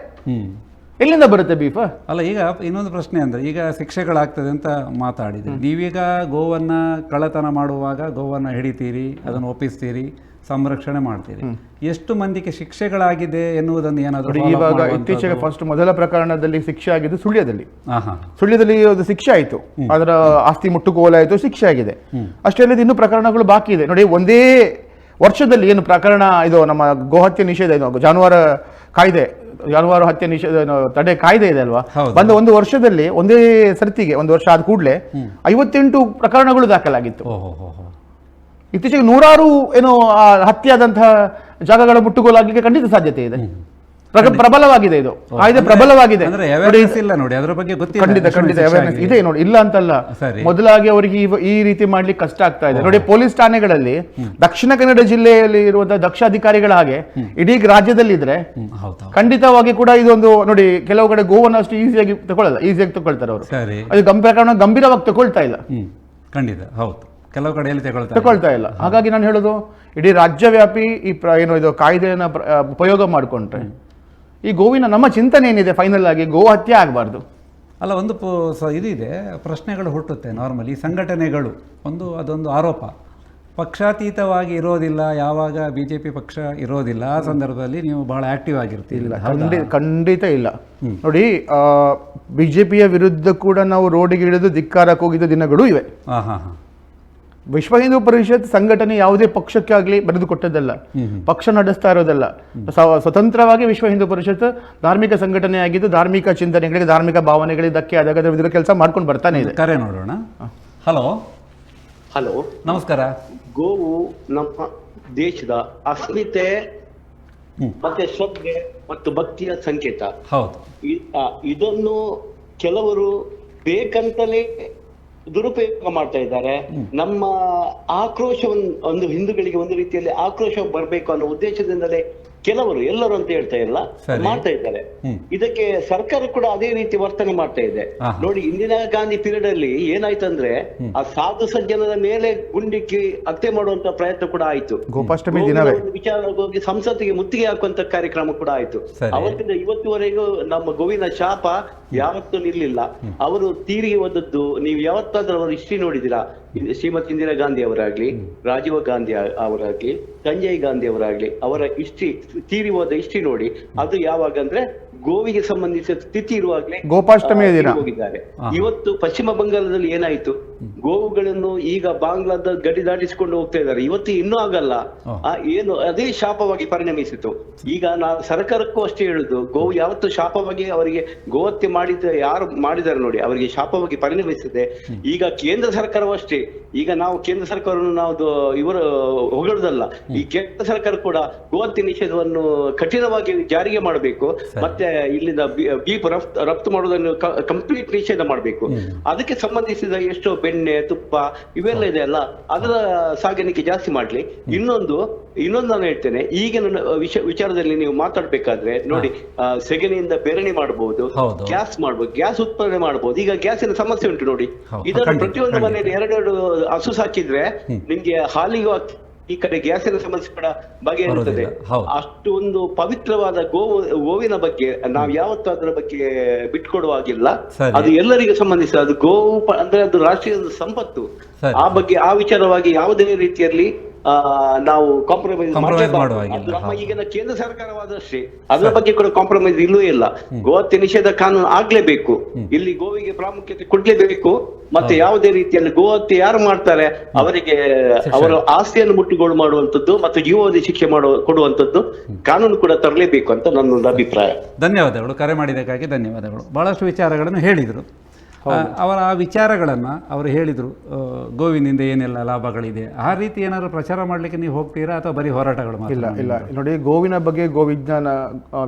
Speaker 2: ಎಲ್ಲಿಂದ ಬರುತ್ತೆ ಬೀಫ್?
Speaker 1: ಅಲ್ಲ, ಈಗ ಇನ್ನೊಂದು ಪ್ರಶ್ನೆ ಅಂದ್ರೆ, ಈಗ ಶಿಕ್ಷೆಗಳಾಗ್ತದೆ ಅಂತ ಮಾತಾಡಿದ್ರಿ. ನೀವೀಗ ಗೋವನ್ನ ಕಳ್ಳತನ ಮಾಡುವಾಗ ಗೋವನ್ನ ಹಿಡಿತೀರಿ, ಅದನ್ನು ಒಪ್ಪಿಸ್ತೀರಿ, ಸಂರಕ್ಷಣೆ ಮಾಡ್ತೀರಿ. ಎಷ್ಟು ಮಂದಿಗೆ ಶಿಕ್ಷೆಗಳಾಗಿದೆ ಎನ್ನುವುದನ್ನು ಏನಾದರೂ?
Speaker 2: ಇವಾಗ ಇತ್ತೀಚೆಗೆ ಮೊದಲ ಪ್ರಕರಣದಲ್ಲಿ ಶಿಕ್ಷೆ ಆಗಿದ್ದು ಸುಳ್ಯದಲ್ಲಿ ಒಂದು ಶಿಕ್ಷೆ ಆಯಿತು, ಅದರ ಆಸ್ತಿ ಮುಟ್ಟುಗೋಲಾಯಿತು, ಶಿಕ್ಷೆ ಆಗಿದೆ. ಅಷ್ಟೇ ಅಲ್ಲದೆ ಇನ್ನೂ ಪ್ರಕರಣಗಳು ಬಾಕಿ ಇದೆ. ನೋಡಿ, ಒಂದೇ ವರ್ಷದಲ್ಲಿ ಏನು ಪ್ರಕರಣ ಇದು ನಮ್ಮ ಗೋಹತ್ಯೆ ನಿಷೇಧ, ಇದು ಜಾನುವಾರು ಹತ್ಯೆ ನಿಷೇಧ ತಡೆ ಕಾಯ್ದೆ ಇದೆ ಅಲ್ವಾ, ಬಂದ ಒಂದು ವರ್ಷದಲ್ಲಿ ಒಂದೇ ಸರ್ತಿಗೆ, ಒಂದು ವರ್ಷ ಆದ ಕೂಡಲೇ 58 ಪ್ರಕರಣಗಳು ದಾಖಲಾಗಿತ್ತು. ಇತ್ತೀಚೆಗೆ 100 ಏನು ಹತ್ಯೆ ಆದಂತಹ ಜಾಗಗಳ ಮುಟ್ಟುಗೋಲಾಗಲಿಕ್ಕೆ ಖಂಡಿತ ಸಾಧ್ಯತೆ ಇದೆ. ಪ್ರಬಲವಾಗಿದೆ ಇದು ಕಾಯ್ದೆ, ಪ್ರಬಲವಾಗಿದೆ. ಖಂಡಿತ ಅವೇರ್ನೆಸ್ ಇದೆ ನೋಡಿ, ಇಲ್ಲ ಅಂತಲ್ಲ. ಮೊದಲಾಗಿ ಅವರಿಗೆ ಈ ರೀತಿ ಮಾಡ್ಲಿಕ್ಕೆ ಕಷ್ಟ ಆಗ್ತಾ ಇದೆ. ನೋಡಿ, ಪೊಲೀಸ್ ಠಾಣೆಗಳಲ್ಲಿ ದಕ್ಷಿಣ ಕನ್ನಡ ಜಿಲ್ಲೆಯಲ್ಲಿ ಇರುವಂತಹ ದಕ್ಷ ಅಧಿಕಾರಿಗಳ ಹಾಗೆ ಇಡೀ ರಾಜ್ಯದಲ್ಲಿ ಇದ್ರೆ ಖಂಡಿತವಾಗಿ ಕೂಡ ಇದೊಂದು ನೋಡಿ, ಕೆಲವು ಕಡೆ ಗೋವನ್ನು ಅಷ್ಟು ಈಸಿಯಾಗಿ ತಗೊಳ್ತಾರೆ ಅವರು. ಅದು ಪ್ರಕರಣ ಗಂಭೀರವಾಗಿ ತಗೊಳ್ತಾ ಇಲ್ಲ.
Speaker 1: ಖಂಡಿತ ಹೌದು, ಕೆಲವು ಕಡೆಯಲ್ಲಿ
Speaker 2: ತಗೊಳ್ತಾ ಇಲ್ಲ. ಹಾಗಾಗಿ ನಾನು ಹೇಳೋದು, ಇಡೀ ರಾಜ್ಯವ್ಯಾಪಿ ಏನು ಇದು ಕಾಯ್ದೆಯನ್ನ ಉಪಯೋಗ ಮಾಡಿಕೊಂಡ್ರೆ ಈ ಗೋವಿನ ನಮ್ಮ ಚಿಂತನೆ ಏನಿದೆ, ಫೈನಲ್ ಆಗಿ ಗೋ ಹತ್ಯೆ ಆಗಬಾರ್ದು.
Speaker 1: ಅಲ್ಲ, ಒಂದು ಇದಿದೆ, ಪ್ರಶ್ನೆಗಳು ಹುಟ್ಟುತ್ತೆ ನಾರ್ಮಲಿ. ಸಂಘಟನೆಗಳು ಅದೊಂದು ಆರೋಪ, ಪಕ್ಷಾತೀತವಾಗಿ ಇರೋದಿಲ್ಲ, ಯಾವಾಗ BJP ಪಕ್ಷ ಇರೋದಿಲ್ಲ ಆ ಸಂದರ್ಭದಲ್ಲಿ ನೀವು ಬಹಳ ಆಕ್ಟಿವ್ ಆಗಿರ್ತೀರಿ.
Speaker 2: ಖಂಡಿತ ಇಲ್ಲ. ನೋಡಿ, BJPಯ ವಿರುದ್ಧ ಕೂಡ ನಾವು ರೋಡಿಗೆ ಇಳಿದು ಧಿಕ್ಕಾರಕ್ಕೆ ಹೋಗಿದ್ದ ದಿನಗಳು ಇವೆ. ವಿಶ್ವ ಹಿಂದೂ ಪರಿಷತ್ ಸಂಘಟನೆ ಯಾವುದೇ ಪಕ್ಷಕ್ಕೆ ಆಗಲಿ ಬರೆದು ಕೊಟ್ಟದ್ದಲ್ಲ, ಪಕ್ಷ ನಡೆಸ್ತಾ ಇರೋದಲ್ಲ. ಸ್ವತಂತ್ರವಾಗಿ ವಿಶ್ವ ಹಿಂದೂ ಪರಿಷತ್ ಧಾರ್ಮಿಕ ಸಂಘಟನೆ ಆಗಿದ್ದು, ಧಾರ್ಮಿಕ ಚಿಂತನೆಗಳಿಗೆ, ಧಾರ್ಮಿಕ ಭಾವನೆಗಳಿಗೆ ಧಕ್ಕೆ ಆದಾಗ ಅದರ ವಿರುದ್ಧ ಕೆಲಸ ಮಾಡ್ಕೊಂಡು ಬರ್ತಾನೆ ಇದೆ.
Speaker 1: ಕರೆ ನೋಡೋಣ. ಹಲೋ
Speaker 3: ಹಲೋ,
Speaker 1: ನಮಸ್ಕಾರ.
Speaker 3: ಗೋವು ನಮ್ಮ ದೇಶದ ಅಸ್ಮಿತೆ ಮತ್ತೆ ಶ್ರದ್ಧೆ ಮತ್ತು ಭಕ್ತಿಯ ಸಂಕೇತ.
Speaker 1: ಹೌದು.
Speaker 3: ಇದನ್ನು ಕೆಲವರು ಬೇಕಂತಲೇ ದುರುಪಯೋಗ ಮಾಡ್ತಾ ಇದ್ದಾರೆ. ನಮ್ಮ ಆಕ್ರೋಶವನ್ನು, ಒಂದು ಹಿಂದೂಗಳಿಗೆ ಒಂದು ರೀತಿಯಲ್ಲಿ ಆಕ್ರೋಶ ಬರಬೇಕು ಅನ್ನೋ ಉದ್ದೇಶದಿಂದಲೇ ಕೆಲವರು, ಎಲ್ಲರೂ ಅಂತ ಹೇಳ್ತಾ ಇಲ್ಲ, ಮಾಡ್ತಾ ಇದ್ದಾರೆ. ಇದಕ್ಕೆ ಸರ್ಕಾರ ಕೂಡ ಅದೇ ರೀತಿ ವರ್ತನೆ ಮಾಡ್ತಾ ಇದೆ. ನೋಡಿ, ಇಂದಿರಾ ಗಾಂಧಿ ಪೀರಿಯಡ್ ಅಲ್ಲಿ ಏನಾಯ್ತಂದ್ರೆ ಆ ಸಾಧು ಸಜ್ಜನರ ಮೇಲೆ ಗುಂಡಿಕ್ಕಿ ಹತ್ಯೆ ಮಾಡುವಂತ ಪ್ರಯತ್ನ ಕೂಡ ಆಯ್ತು.
Speaker 2: ಗೋಪಾಷ್ಟಮಿ ದಿನವೇ
Speaker 3: ವಿಚಾರವಾಗಿ ಸಂಸತ್ತಿಗೆ ಮುತ್ತಿಗೆ ಹಾಕುವಂತ ಕಾರ್ಯಕ್ರಮ ಕೂಡ ಆಯ್ತು. ಅವತ್ತಿಂದ ಇವತ್ತುವರೆಗೂ ನಮ್ಮ ಗೋವಿನ ಶಾಪ ಯಾವತ್ತೂ ನಿಲ್ಲಿಲ್ಲ. ಅವರು ತೀರಿಗೆ ಹೋದದ್ದು ನೀವು ಯಾವತ್ತಾದ್ರೂ ಅವರ ಹಿಸ್ಟ್ರಿ ನೋಡಿದಿರಾ? ಶ್ರೀಮತಿ ಇಂದಿರಾ ಗಾಂಧಿ ಅವರಾಗ್ಲಿ, ರಾಜೀವ್ ಗಾಂಧಿ ಅವರಾಗ್ಲಿ, ಸಂಜಯ್ ಗಾಂಧಿ ಅವರಾಗ್ಲಿ, ಅವರ ಹಿಸ್ಟ್ರಿ, ತೀರಿ ಹೋದ ಹಿಸ್ಟ್ರಿ ನೋಡಿ. ಅದು ಯಾವಾಗ ಅಂದ್ರೆ ಗೋವಿಗೆ ಸಂಬಂಧಿಸಿದ ತಿಥಿ ಇರುವಾಗಲೇ
Speaker 2: ಗೋಪಾಷ್ಟಮಿಯ ದಿನ
Speaker 3: ಹೋಗಿದ್ದಾರೆ. ಇವತ್ತು ಪಶ್ಚಿಮ ಬಂಗಾಳದಲ್ಲಿ ಏನಾಯ್ತು, ಗೋವುಗಳನ್ನು ಈಗ ಬಾಂಗ್ಲಾದ ಗಡಿ ದಾಟಿಸಿಕೊಂಡು ಹೋಗ್ತಾ ಇದ್ದಾರೆ. ಇವತ್ತು ಇನ್ನೂ ಆಗಲ್ಲ, ಏನು ಅದೇ ಶಾಪವಾಗಿ ಪರಿಣಮಿಸಿತು. ಈಗ ನಾನು ಸರ್ಕಾರಕ್ಕೂ ಅಷ್ಟೇ ಹೇಳುದು, ಗೋವು ಯಾವತ್ತು ಶಾಪವಾಗಿ ಅವರಿಗೆ ಗೋಹತ್ಯೆ ಮಾಡಿದ ಯಾರು ಮಾಡಿದ್ದಾರೆ ನೋಡಿ, ಅವರಿಗೆ ಶಾಪವಾಗಿ ಪರಿಣಮಿಸಿದೆ. ಈಗ ಕೇಂದ್ರ ಸರ್ಕಾರವೂ ಅಷ್ಟೇ. ಈಗ ನಾವು ಕೇಂದ್ರ ಸರ್ಕಾರವನ್ನು ನಾವು ಇವರು ಹೊಗಳುದಲ್ಲ, ಈ ಕೇಂದ್ರ ಸರ್ಕಾರ ಕೂಡ ಗೋಹತ್ಯೆ ನಿಷೇಧವನ್ನು ಕಠಿಣವಾಗಿ ಜಾರಿಗೆ ಮಾಡಬೇಕು. ಮತ್ತೆ ಇಲ್ಲಿಂದ ಬೀಫ್ ರಫ್ತು ಮಾಡುವುದನ್ನು ಕಂಪ್ಲೀಟ್ ನಿಷೇಧ ಮಾಡಬೇಕು. ಅದಕ್ಕೆ ಸಂಬಂಧಿಸಿದ ಎಷ್ಟೋ ಬೆಣ್ಣೆ, ತುಪ್ಪ ಇವೆಲ್ಲ ಇದೆ ಅಲ್ಲ, ಅದರ ಸಾಗಾಣಿಕೆ ಜಾಸ್ತಿ ಮಾಡ್ಲಿ. ಇನ್ನೊಂದು ನಾನು ಹೇಳ್ತೇನೆ, ಈಗಿನ ವಿಚಾರದಲ್ಲಿ ನೀವು ಮಾತಾಡ್ಬೇಕಾದ್ರೆ ನೋಡಿ, ಸೆಗಣಿಯಿಂದ ಬೆರಣಿ ಮಾಡಬಹುದು, ಗ್ಯಾಸ್ ಮಾಡಬಹುದು, ಗ್ಯಾಸ್ ಉತ್ಪಾದನೆ ಮಾಡಬಹುದು. ಈಗ ಗ್ಯಾಸಿನ ಸಮಸ್ಯೆ ಉಂಟು ನೋಡಿ. ಇದನ್ನು ಪ್ರತಿಯೊಂದು ಮನೆಯಲ್ಲಿ 2 ಹಸು ಸಾಕಿದ್ರೆ ನಿಮ್ಗೆ ಹಾಲಿಗೂ ಈ ಕಡೆ ಗ್ಯಾಸಿನ ಸಮಸ್ಯೆ ಕೂಡ ಬಗೆಹರಿಸುತ್ತದೆ. ಅಷ್ಟು ಒಂದು ಪವಿತ್ರವಾದ ಗೋವಿನ ಬಗ್ಗೆ ನಾವು ಯಾವತ್ತೂ ಅದರ ಬಗ್ಗೆ ಬಿಟ್ಕೊಡುವಾಗಿಲ್ಲ. ಅದು ಎಲ್ಲರಿಗೂ ಸಂಬಂಧಿಸಿದ, ಅದು ಗೋವು ಅಂದ್ರೆ ಅದು ರಾಷ್ಟ್ರೀಯ ಸಂಪತ್ತು. ಆ ಬಗ್ಗೆ ಆ ವಿಚಾರವಾಗಿ ಯಾವುದೇ ರೀತಿಯಲ್ಲಿ ನಾವು ಕಾಂಪ್ರಮೈಸ್ ನಮ್ಮ ಈಗಿನ ಕೇಂದ್ರ ಸರ್ಕಾರವಾದಷ್ಟೇ ಅದರ ಬಗ್ಗೆ ಕೂಡ ಕಾಂಪ್ರಮೈಸ್ ಇಲ್ಲೂ ಇಲ್ಲ. ಗೋಹತ್ಯೆ ನಿಷೇಧ ಕಾನೂನು ಆಗ್ಲೇಬೇಕು. ಇಲ್ಲಿ ಗೋವಿಗೆ ಪ್ರಾಮುಖ್ಯತೆ ಕೊಡ್ಲೇಬೇಕು. ಮತ್ತೆ ಯಾವುದೇ ರೀತಿಯಲ್ಲಿ ಗೋಹತ್ಯೆ ಯಾರು ಮಾಡ್ತಾರೆ ಅವರಿಗೆ ಅವರ ಆಸ್ತಿಯನ್ನು ಮುಟ್ಟುಗೋಲು ಮಾಡುವಂತದ್ದು ಮತ್ತು ಜೀವಾವಧಿ ಶಿಕ್ಷೆ ಕೊಡುವಂತದ್ದು ಕಾನೂನು ಕೂಡ ತರಲೇಬೇಕು ಅಂತ ನನ್ನೊಂದು ಅಭಿಪ್ರಾಯ.
Speaker 1: ಧನ್ಯವಾದಗಳು, ಕರೆ ಮಾಡಿದ್ದಕ್ಕಾಗಿ ಧನ್ಯವಾದಗಳು. ಬಹಳಷ್ಟು ವಿಚಾರಗಳನ್ನು ಹೇಳಿದರು. ಅವರ ಆ ವಿಚಾರಗಳನ್ನು ಅವರು ಹೇಳಿದರು, ಗೋವಿನಿಂದ ಏನೆಲ್ಲ ಲಾಭಗಳಿದೆ, ಆ ರೀತಿ ಏನಾದ್ರು ಪ್ರಚಾರ ಮಾಡಲಿಕ್ಕೆ ನೀವು ಹೋಗ್ತೀರಾ ಅಥವಾ ಬರೀ ಹೋರಾಟಗಳು?
Speaker 2: ಇಲ್ಲ. ನೋಡಿ, ಗೋವಿನ ಬಗ್ಗೆ ಗೋವಿಜ್ಞಾನ,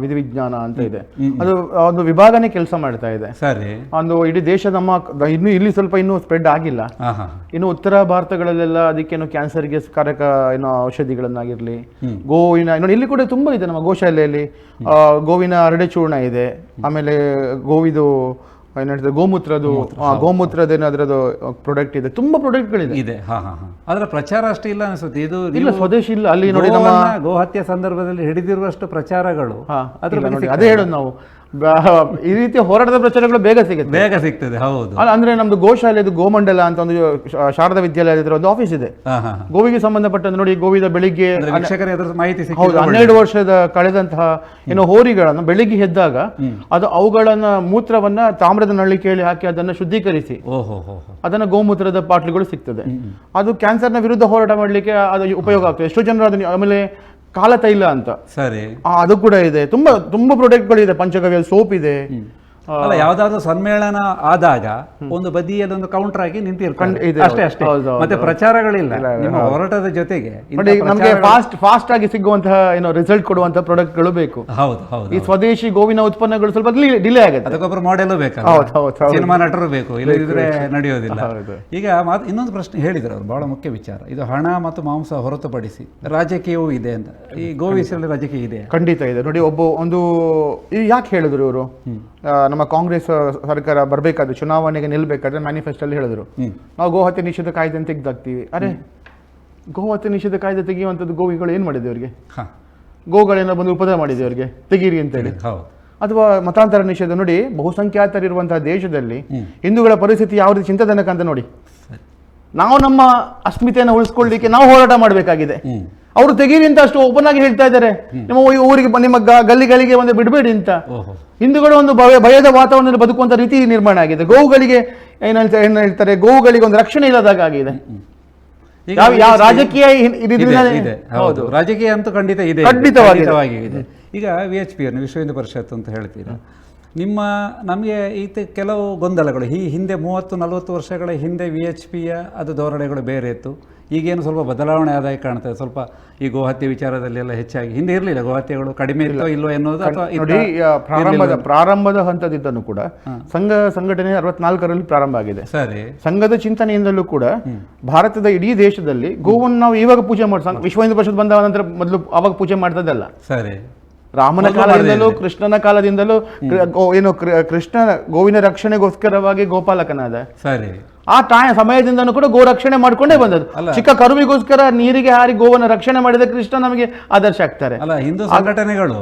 Speaker 2: ವಿಧಿವಿಜ್ಞಾನ ಅಂತ ಇದೆ, ಅದು ಒಂದು ವಿಭಾಗನೇ ಕೆಲಸ ಮಾಡ್ತಾ ಇದೆ.
Speaker 1: ಸರಿ.
Speaker 2: ಒಂದು ಇಡೀ ದೇಶ ಇನ್ನು ಇಲ್ಲಿ ಸ್ವಲ್ಪ ಇನ್ನೂ ಸ್ಪ್ರೆಡ್ ಆಗಿಲ್ಲ. ಇನ್ನು ಉತ್ತರ ಭಾರತಗಳಲ್ಲೆಲ್ಲ ಅದಕ್ಕೇನು ಕ್ಯಾನ್ಸರ್ಗೆ ಕಾರಕ ಏನೋ ಔಷಧಿಗಳನ್ನಾಗಿರ್ಲಿ, ಗೋವಿನ ನೋಡಿ ಇಲ್ಲಿ ಕೂಡ ತುಂಬಾ ಇದೆ. ನಮ್ಮ ಗೋಶಾಲೆಯಲ್ಲಿ ಗೋವಿನ ಅರಡೆ ಚೂರ್ಣ ಇದೆ. ಆಮೇಲೆ ಗೋವಿದು ಏನಾಗ್ತದೆ, ಗೋಮೂತ್ರದ ಏನಾದ್ರದ್ದು ಪ್ರಾಡಕ್ಟ್ ಇದೆ. ತುಂಬಾ ಪ್ರಾಡಕ್ಟ್ಗಳಿದೆ.
Speaker 1: ಅದರ ಪ್ರಚಾರ ಅಷ್ಟೇ ಇಲ್ಲ ಅನ್ಸುತ್ತೆ. ಇದು
Speaker 2: ಇಲ್ಲ, ಸ್ವದೇಶಿ ಇಲ್ಲ. ಅಲ್ಲಿ ನೋಡಿ, ನಮ್ಮ
Speaker 1: ಗೋಹತ್ಯೆ ಸಂದರ್ಭದಲ್ಲಿ ಹಿಡಿದಿರುವಷ್ಟು ಪ್ರಚಾರಗಳು
Speaker 2: ಅದೇ ಹೇಳೋದು ನಾವು. ಈ ರೀತಿಯ ಹೋರಾಟದ ಪ್ರಚಾರಗಳು ಬೇಗ ಸಿಗ್ತದೆ.
Speaker 1: ಹೌದು.
Speaker 2: ಅಂದ್ರೆ ನಮ್ದು ಗೋಶಾಲೆದು ಗೋಮಂಡಲ ಅಂತ ಒಂದು ಶಾರದಾ ವಿದ್ಯಾಲಯದ ಒಂದು ಆಫೀಸ್ ಇದೆ. ಗೋವಿಗೆ ಸಂಬಂಧಪಟ್ಟಂತೆ ನೋಡಿ, ಗೋವಿದ ಬೆಳಿಗ್ಗೆ
Speaker 1: ಮಾಹಿತಿ
Speaker 2: 12 ವರ್ಷದ ಕಳೆದಂತಹ ಏನೋ ಹೋರಿಗಳನ್ನು ಬೆಳಿಗ್ಗೆ ಎದ್ದಾಗ ಅದು ಅವುಗಳನ್ನ ಮೂತ್ರವನ್ನ ತಾಮ್ರದ ನಳಿಕೆಯಲ್ಲಿ ಹಾಕಿ ಅದನ್ನ ಶುದ್ಧೀಕರಿಸಿ ಅದನ್ನ ಗೋಮೂತ್ರದ ಪಾಟ್ಲಿಗಳು ಸಿಗ್ತದೆ. ಅದು ಕ್ಯಾನ್ಸರ್ನ ವಿರುದ್ಧ ಹೋರಾಟ ಮಾಡ್ಲಿಕ್ಕೆ ಅದು ಉಪಯೋಗ ಆಗ್ತದೆ. ಎಷ್ಟೋ ಜನರು ಅದನ್ನ. ಆಮೇಲೆ ಕಾಲತೈಲ ಅಂತ,
Speaker 1: ಸರಿ,
Speaker 2: ಅದು ಕೂಡ ಇದೆ. ತುಂಬಾ ಪ್ರಾಡಕ್ಟ್ಗಳಿದೆ. ಪಂಚಗವ್ಯ ಸೋಪ್ ಇದೆ.
Speaker 1: ಅಲ್ಲ, ಯಾವ್ದಾದ್ರು ಸಮ್ಮೇಳನ ಆದಾಗ ಒಂದು ಬದಿಯಲ್ಲಿ ಒಂದು ಕೌಂಟರ್ ಆಗಿ ನಿಂತಿರ್ತಾರೆ ಅಷ್ಟೇ. ಮತ್ತೆ ಪ್ರಚಾರಗಳಿಲ್ಲ. ನಿಮ್ಮ ಹೋರಾಟದ ಜೊತೆಗೆ
Speaker 2: ನಮಗೆ ಫಾಸ್ಟ್ ಆಗಿ ಸಿಗುವಂತಹ ಏನೋ ರಿಸಲ್ಟ್ ಕೊಡುವಂತಹ ಪ್ರಾಡಕ್ಟ್ ಗಳು ಬೇಕು.
Speaker 1: ಹೌದು.
Speaker 2: ಈ ಸ್ವದೇಶಿ ಗೋವಿನ ಉತ್ಪನ್ನಗಳು ಸ್ವಲ್ಪ ಡಿಲೇ ಆಗುತ್ತೆ.
Speaker 1: ಅದಕ್ಕೊಬ್ಬರು ಮಾಡೆಲ್ ಬೇಕು, ಸಿನಿಮಾ ನಟರು ಬೇಕು, ಇಲ್ಲದಿದ್ರೆ ನಡೆಯೋದಿಲ್ಲ. ಈಗ ಇನ್ನೊಂದು ಪ್ರಶ್ನೆ ಹೇಳಿದ್ರು ಅವರು, ಬಹಳ ಮುಖ್ಯ ವಿಚಾರ. ಇದು ಹಣ ಮತ್ತು ಮಾಂಸ ಹೊರತುಪಡಿಸಿ ರಾಜಕೀಯವೂ ಇದೆ ಅಂತ. ಈ ಗೋವಿಸಲ್ಲಿ ರಾಜಕೀಯ ಇದೆ?
Speaker 2: ಖಂಡಿತ ಇದೆ. ನೋಡಿ, ಒಂದು ಯಾಕೆ ಹೇಳಿದ್ರು ಇವರು, ನಮ್ಮ ಕಾಂಗ್ರೆಸ್ ಸರ್ಕಾರ ಬರಬೇಕಾದ್ರೆ, ಚುನಾವಣೆಗೆ ನಿಲ್ಬೇಕಾದ್ರೆ ಮ್ಯಾನಿಫೆಸ್ಟೋ ಅಲ್ಲಿ ಹೇಳಿದ್ರು, ನಾವು ಗೋಹತ್ಯೆ ನಿಷೇಧ ಕಾಯ್ದೆ ತೆಗೆದಾಕ್ತೀವಿ. ಅರೆ, ಗೋಹತ್ಯೆ ನಿಷೇಧ ಕಾಯ್ದೆ ತೆಗೆಯುವಂಥದ್ದು ಗೋವಿಗಳು ಏನು ಮಾಡಿದೆ ಅವರಿಗೆ? ಗೋಗಳೇನೋ ಬಂದು ಉಪದ್ರ ಮಾಡಿದೆ ಅವರಿಗೆ, ತೆಗೀರಿ ಅಂತೇಳಿ. ಅಥವಾ ಮತಾಂತರ ನಿಷೇಧ. ನೋಡಿ, ಬಹುಸಂಖ್ಯಾತರಿರುವಂತಹ ದೇಶದಲ್ಲಿ ಹಿಂದೂಗಳ ಪರಿಸ್ಥಿತಿ ಯಾವ ರೀತಿ ಚಿಂತಾಜನಕ ಅಂತ ನೋಡಿ. ನಾವು ನಮ್ಮ ಅಸ್ಮಿತೆಯನ್ನು ಉಳಿಸ್ಕೊಳ್ಳಿಕ್ಕೆ ನಾವು ಹೋರಾಟ ಮಾಡಬೇಕಾಗಿದೆ. ಅವರು ತೆಗೀರಿ ಅಂತ ಅಷ್ಟು ಓಪನ್ ಆಗಿ ಹೇಳ್ತಾ ಇದ್ದಾರೆ. ನಿಮ್ಮ ಊರಿಗೆ ನಿಮ್ಮ ಗಲ್ಲಿಗಳಿಗೆ ಒಂದು ಬಿಡಬೇಡಿ ಅಂತ. ಹಿಂದೂಗಳು ಒಂದು ಭಯದ ವಾತಾವರಣದಲ್ಲಿ ಬದುಕುವಂತ ರೀತಿ ನಿರ್ಮಾಣ ಆಗಿದೆ. ಗೋವುಗಳಿಗೆ ಏನ್ ಹೇಳ್ತಾರೆ, ಗೋವುಗಳಿಗೆ ಒಂದು ರಕ್ಷಣೆ ಇಲ್ಲದಾಗ ಆಗಿದೆ. ಯಾವ ರಾಜಕೀಯ
Speaker 1: ಇದೆ, ಹೌದು, ರಾಜಕೀಯ ಅಂತೂ ಖಂಡಿತ ಇದೆ,
Speaker 2: ಖಂಡಿತವಾಗಿ
Speaker 1: ಇದೆ. ಈಗ VHP ಅನ್ನು ವಿಶ್ವ ಹಿಂದೂ ಪರಿಷತ್ ಅಂತ ಹೇಳ್ತೀರಾ, ನಮಗೆ ಕೆಲವು ಗೊಂದಲಗಳು ಈ ಹಿಂದೆ 30-40 ವರ್ಷಗಳ ಹಿಂದೆ VHPಯ ಅದು ಧೋರಣೆಗಳು ಬೇರೆ ಇತ್ತು. ಈಗೇನು ಸ್ವಲ್ಪ ಬದಲಾವಣೆ ಆದಾಯ ಕಾಣ್ತದೆ. ಸ್ವಲ್ಪ ಈ ಗೋಹತ್ಯೆ ವಿಚಾರದಲ್ಲಿ ಎಲ್ಲ ಹೆಚ್ಚಾಗಿ, ಹಿಂದೆ ಇರಲಿಲ್ಲ ಗೋಹತ್ಯೆಗಳು, ಕಡಿಮೆ ಇತ್ತೋ ಇಲ್ಲೋ ಎನ್ನುವುದು, ಅಥವಾ
Speaker 2: ನೋಡಿ ಪ್ರಾರಂಭದ ಹಂತದಿಂದಲೂ ಕೂಡ ಸಂಘಟನೆ 64ರಲ್ಲಿ ಪ್ರಾರಂಭ ಆಗಿದೆ.
Speaker 1: ಸರಿ,
Speaker 2: ಸಂಘದ ಚಿಂತನೆಯಿಂದಲೂ ಕೂಡ ಭಾರತದ ಇಡೀ ದೇಶದಲ್ಲಿ ಗೋವನ್ನು ನಾವು ಇವಾಗ ಪೂಜೆ ಮಾಡಿ, ವಿಶ್ವ ಹಿಂದೂ ಪರಿಷತ್ ಬಂದ ನಂತರ ಮೊದಲು ಅವಾಗ ಪೂಜೆ ಮಾಡ್ತದಲ್ಲ.
Speaker 1: ಸರಿ,
Speaker 2: ರಾಮನ ಕಾಲದಿಂದಲೂ ಕೃಷ್ಣನ ಕಾಲದಿಂದಲೂ ಏನು ಕೃಷ್ಣ ಗೋವಿನ ರಕ್ಷಣೆಗೋಸ್ಕರವಾಗಿ ಗೋಪಾಲಕನಾದ.
Speaker 1: ಸರಿ,
Speaker 2: ಆ ಸಮಯದಿಂದನೂ ಕೂಡ ಗೋ ರಕ್ಷಣೆ ಮಾಡ್ಕೊಂಡೇ ಬಂದದ್ದು. ಚಿಕ್ಕ ಕರುವಿಗೋಸ್ಕರ ನೀರಿಗೆ ಹಾರಿ ಗೋವನ್ನು ರಕ್ಷಣೆ ಮಾಡಿದ ಕೃಷ್ಣ ನಮಗೆ ಆದರ್ಶ ಆಗ್ತಾರೆ.
Speaker 1: ಅಲ್ಲ, ಹಿಂದೂ ಸಂಘಟನೆಗಳು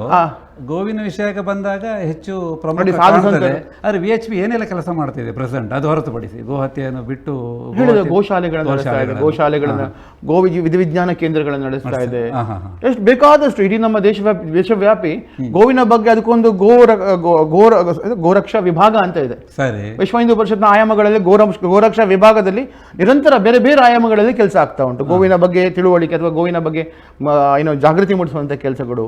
Speaker 1: ಗೋವಿನ ವಿಷಯಕ್ಕೆ ಬಂದಾಗ ಹೆಚ್ಚು ಪ್ರಮುಖ ಕಾಣ್ತದೆ. ಆದ್ರೆ VHP ಏನೆಲ್ಲ ಕೆಲಸ ಮಾಡ್ತಿದೆ ಪ್ರೆಸೆಂಟ್, ಅದು ಹೊರತುಪಡಿಸಿ ಗೋಹತ್ಯೆಯನ್ನು ಬಿಟ್ಟು
Speaker 2: ಗೋಶಾಲೆಗಳನ್ನ ವಿಧಿವಿಜ್ಞಾನ ಕೇಂದ್ರಗಳನ್ನು ನಡೆಸ್ತಾ ಇದೆ. ಎಷ್ಟು ಬೇಕಾದಷ್ಟು ಇಡೀ ನಮ್ಮ ದೇಶವ್ಯಾಪಿ ಗೋವಿನ ಬಗ್ಗೆ ಅದಕ್ಕೊಂದು ಗೋರಕ್ಷಾ ವಿಭಾಗ ಅಂತ ಇದೆ.
Speaker 1: ಸರಿ,
Speaker 2: ವಿಶ್ವ ಹಿಂದೂ ಪರಿಷತ್ನ ಆಯಾಮಗಳಲ್ಲಿ ಗೋರಕ್ಷಾ ವಿಭಾಗದಲ್ಲಿ ನಿರಂತರ ಬೇರೆ ಬೇರೆ ಆಯಾಮಗಳಲ್ಲಿ ಕೆಲಸ ಆಗ್ತಾ ಉಂಟು. ಗೋವಿನ ಬಗ್ಗೆ ತಿಳುವಳಿಕೆ ಅಥವಾ ಗೋವಿನ ಬಗ್ಗೆ ಏನೋ ಜಾಗೃತಿ ಮೂಡಿಸುವಂತ ಕೆಲಸಗಳು.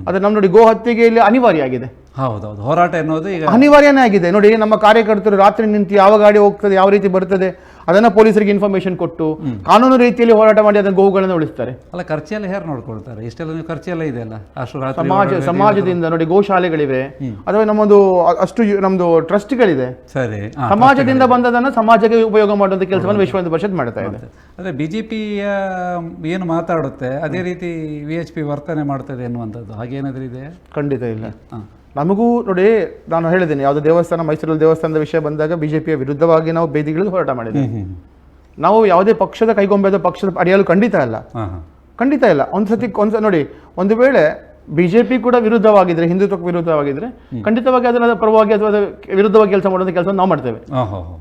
Speaker 2: ಅದು ನಮ್ಮ ನೋಡಿ, ಗೋಹತ್ಯೆಗೆ ಇಲ್ಲಿ ಅನಿವಾರ್ಯ ಆಗಿದೆ.
Speaker 1: ಹೌದೌದು, ಹೋರಾಟ ಎನ್ನುವುದು ಈಗ
Speaker 2: ಅನಿವಾರ್ಯನೇ ಆಗಿದೆ. ನೋಡಿ, ನಮ್ಮ ಕಾರ್ಯಕರ್ತರು ರಾತ್ರಿ ನಿಂತು ಯಾವ ಗಾಡಿ ಹೋಗ್ತದೆ, ಯಾವ ರೀತಿ ಬರ್ತದೆ, ಅದನ್ನ ಪೊಲೀಸರಿಗೆ ಇನ್ಫಾರ್ಮೇಶನ್ ಕೊಟ್ಟು ಕಾನೂನು ರೀತಿಯಲ್ಲಿ ಹೋರಾಟ ಮಾಡಿ ಅದನ್ನ ಗೋವುಗಳನ್ನು ಉಳಿಸ್ತಾರೆ.
Speaker 1: ಅಲ್ಲ, ಖರ್ಚೆಲ್ಲ ಯಾರು ನೋಡ್ಕೊಳ್ತಾರೆ? ಇಷ್ಟೆಲ್ಲ ಖರ್ಚೆಲ್ಲ ಇದೆಯಲ್ಲ, ಅಷ್ಟು
Speaker 2: ಸಮಾಜದಿಂದ ನೋಡಿ, ಗೋಶಾಲೆಗಳಿವೆ, ಅಥವಾ ನಮ್ಮದು ಅಷ್ಟು ನಮ್ದು ಟ್ರಸ್ಟ್ಗಳಿದೆ.
Speaker 1: ಸರಿ,
Speaker 2: ಸಮಾಜದಿಂದ ಬಂದದನ್ನ ಸಮಾಜಕ್ಕೆ ಉಪಯೋಗ ಮಾಡುವಂತ ಕೆಲಸವನ್ನು ವಿಶ್ವ ಹಿಂದೂ ಪರಿಷತ್ ಮಾಡ್ತಾ ಇದೆ.
Speaker 1: ಅದೇ BJPಯ ಏನು ಮಾತಾಡುತ್ತೆ ಅದೇ ರೀತಿ VHP ವರ್ತನೆ ಮಾಡ್ತದೆ ಎನ್ನುವಂಥದ್ದು ಹಾಗೇನಾದ್ರೂ ಇದೆ?
Speaker 2: ಖಂಡಿತ ಇಲ್ಲ. ನಮಗೂ ನೋಡಿ, ನಾನು ಹೇಳಿದ್ದೇನೆ, ಯಾವುದೋ ದೇವಸ್ಥಾನ, ಮೈಸೂರಲ್ಲಿ ದೇವಸ್ಥಾನದ ವಿಷಯ ಬಂದಾಗ BJPಯ ವಿರುದ್ಧವಾಗಿ ನಾವು ಬೇದಿಗಳು ಹೋರಾಟ ಮಾಡಿದ್ದೇವೆ. ನಾವು ಯಾವುದೇ ಪಕ್ಷದ ಕೈಗೊಂಬೆದ ಪಕ್ಷದ ಅಡಿಯಲು ಖಂಡಿತ ಇಲ್ಲ. ಒಂದ್ಸತಿ ನೋಡಿ, ಒಂದು ವೇಳೆ BJP ಕೂಡ ವಿರುದ್ಧವಾಗಿದ್ರೆ, ಹಿಂದುತ್ವಕ್ಕೆ ವಿರುದ್ಧವಾಗಿದ್ರೆ, ಖಂಡಿತವಾಗಿ ಅದರ ಪರವಾಗಿ ಅಥವಾ ವಿರುದ್ಧವಾಗಿ ಕೆಲಸ ಮಾಡುವಂತ ಕೆಲಸ ನಾವು ಮಾಡ್ತೇವೆ.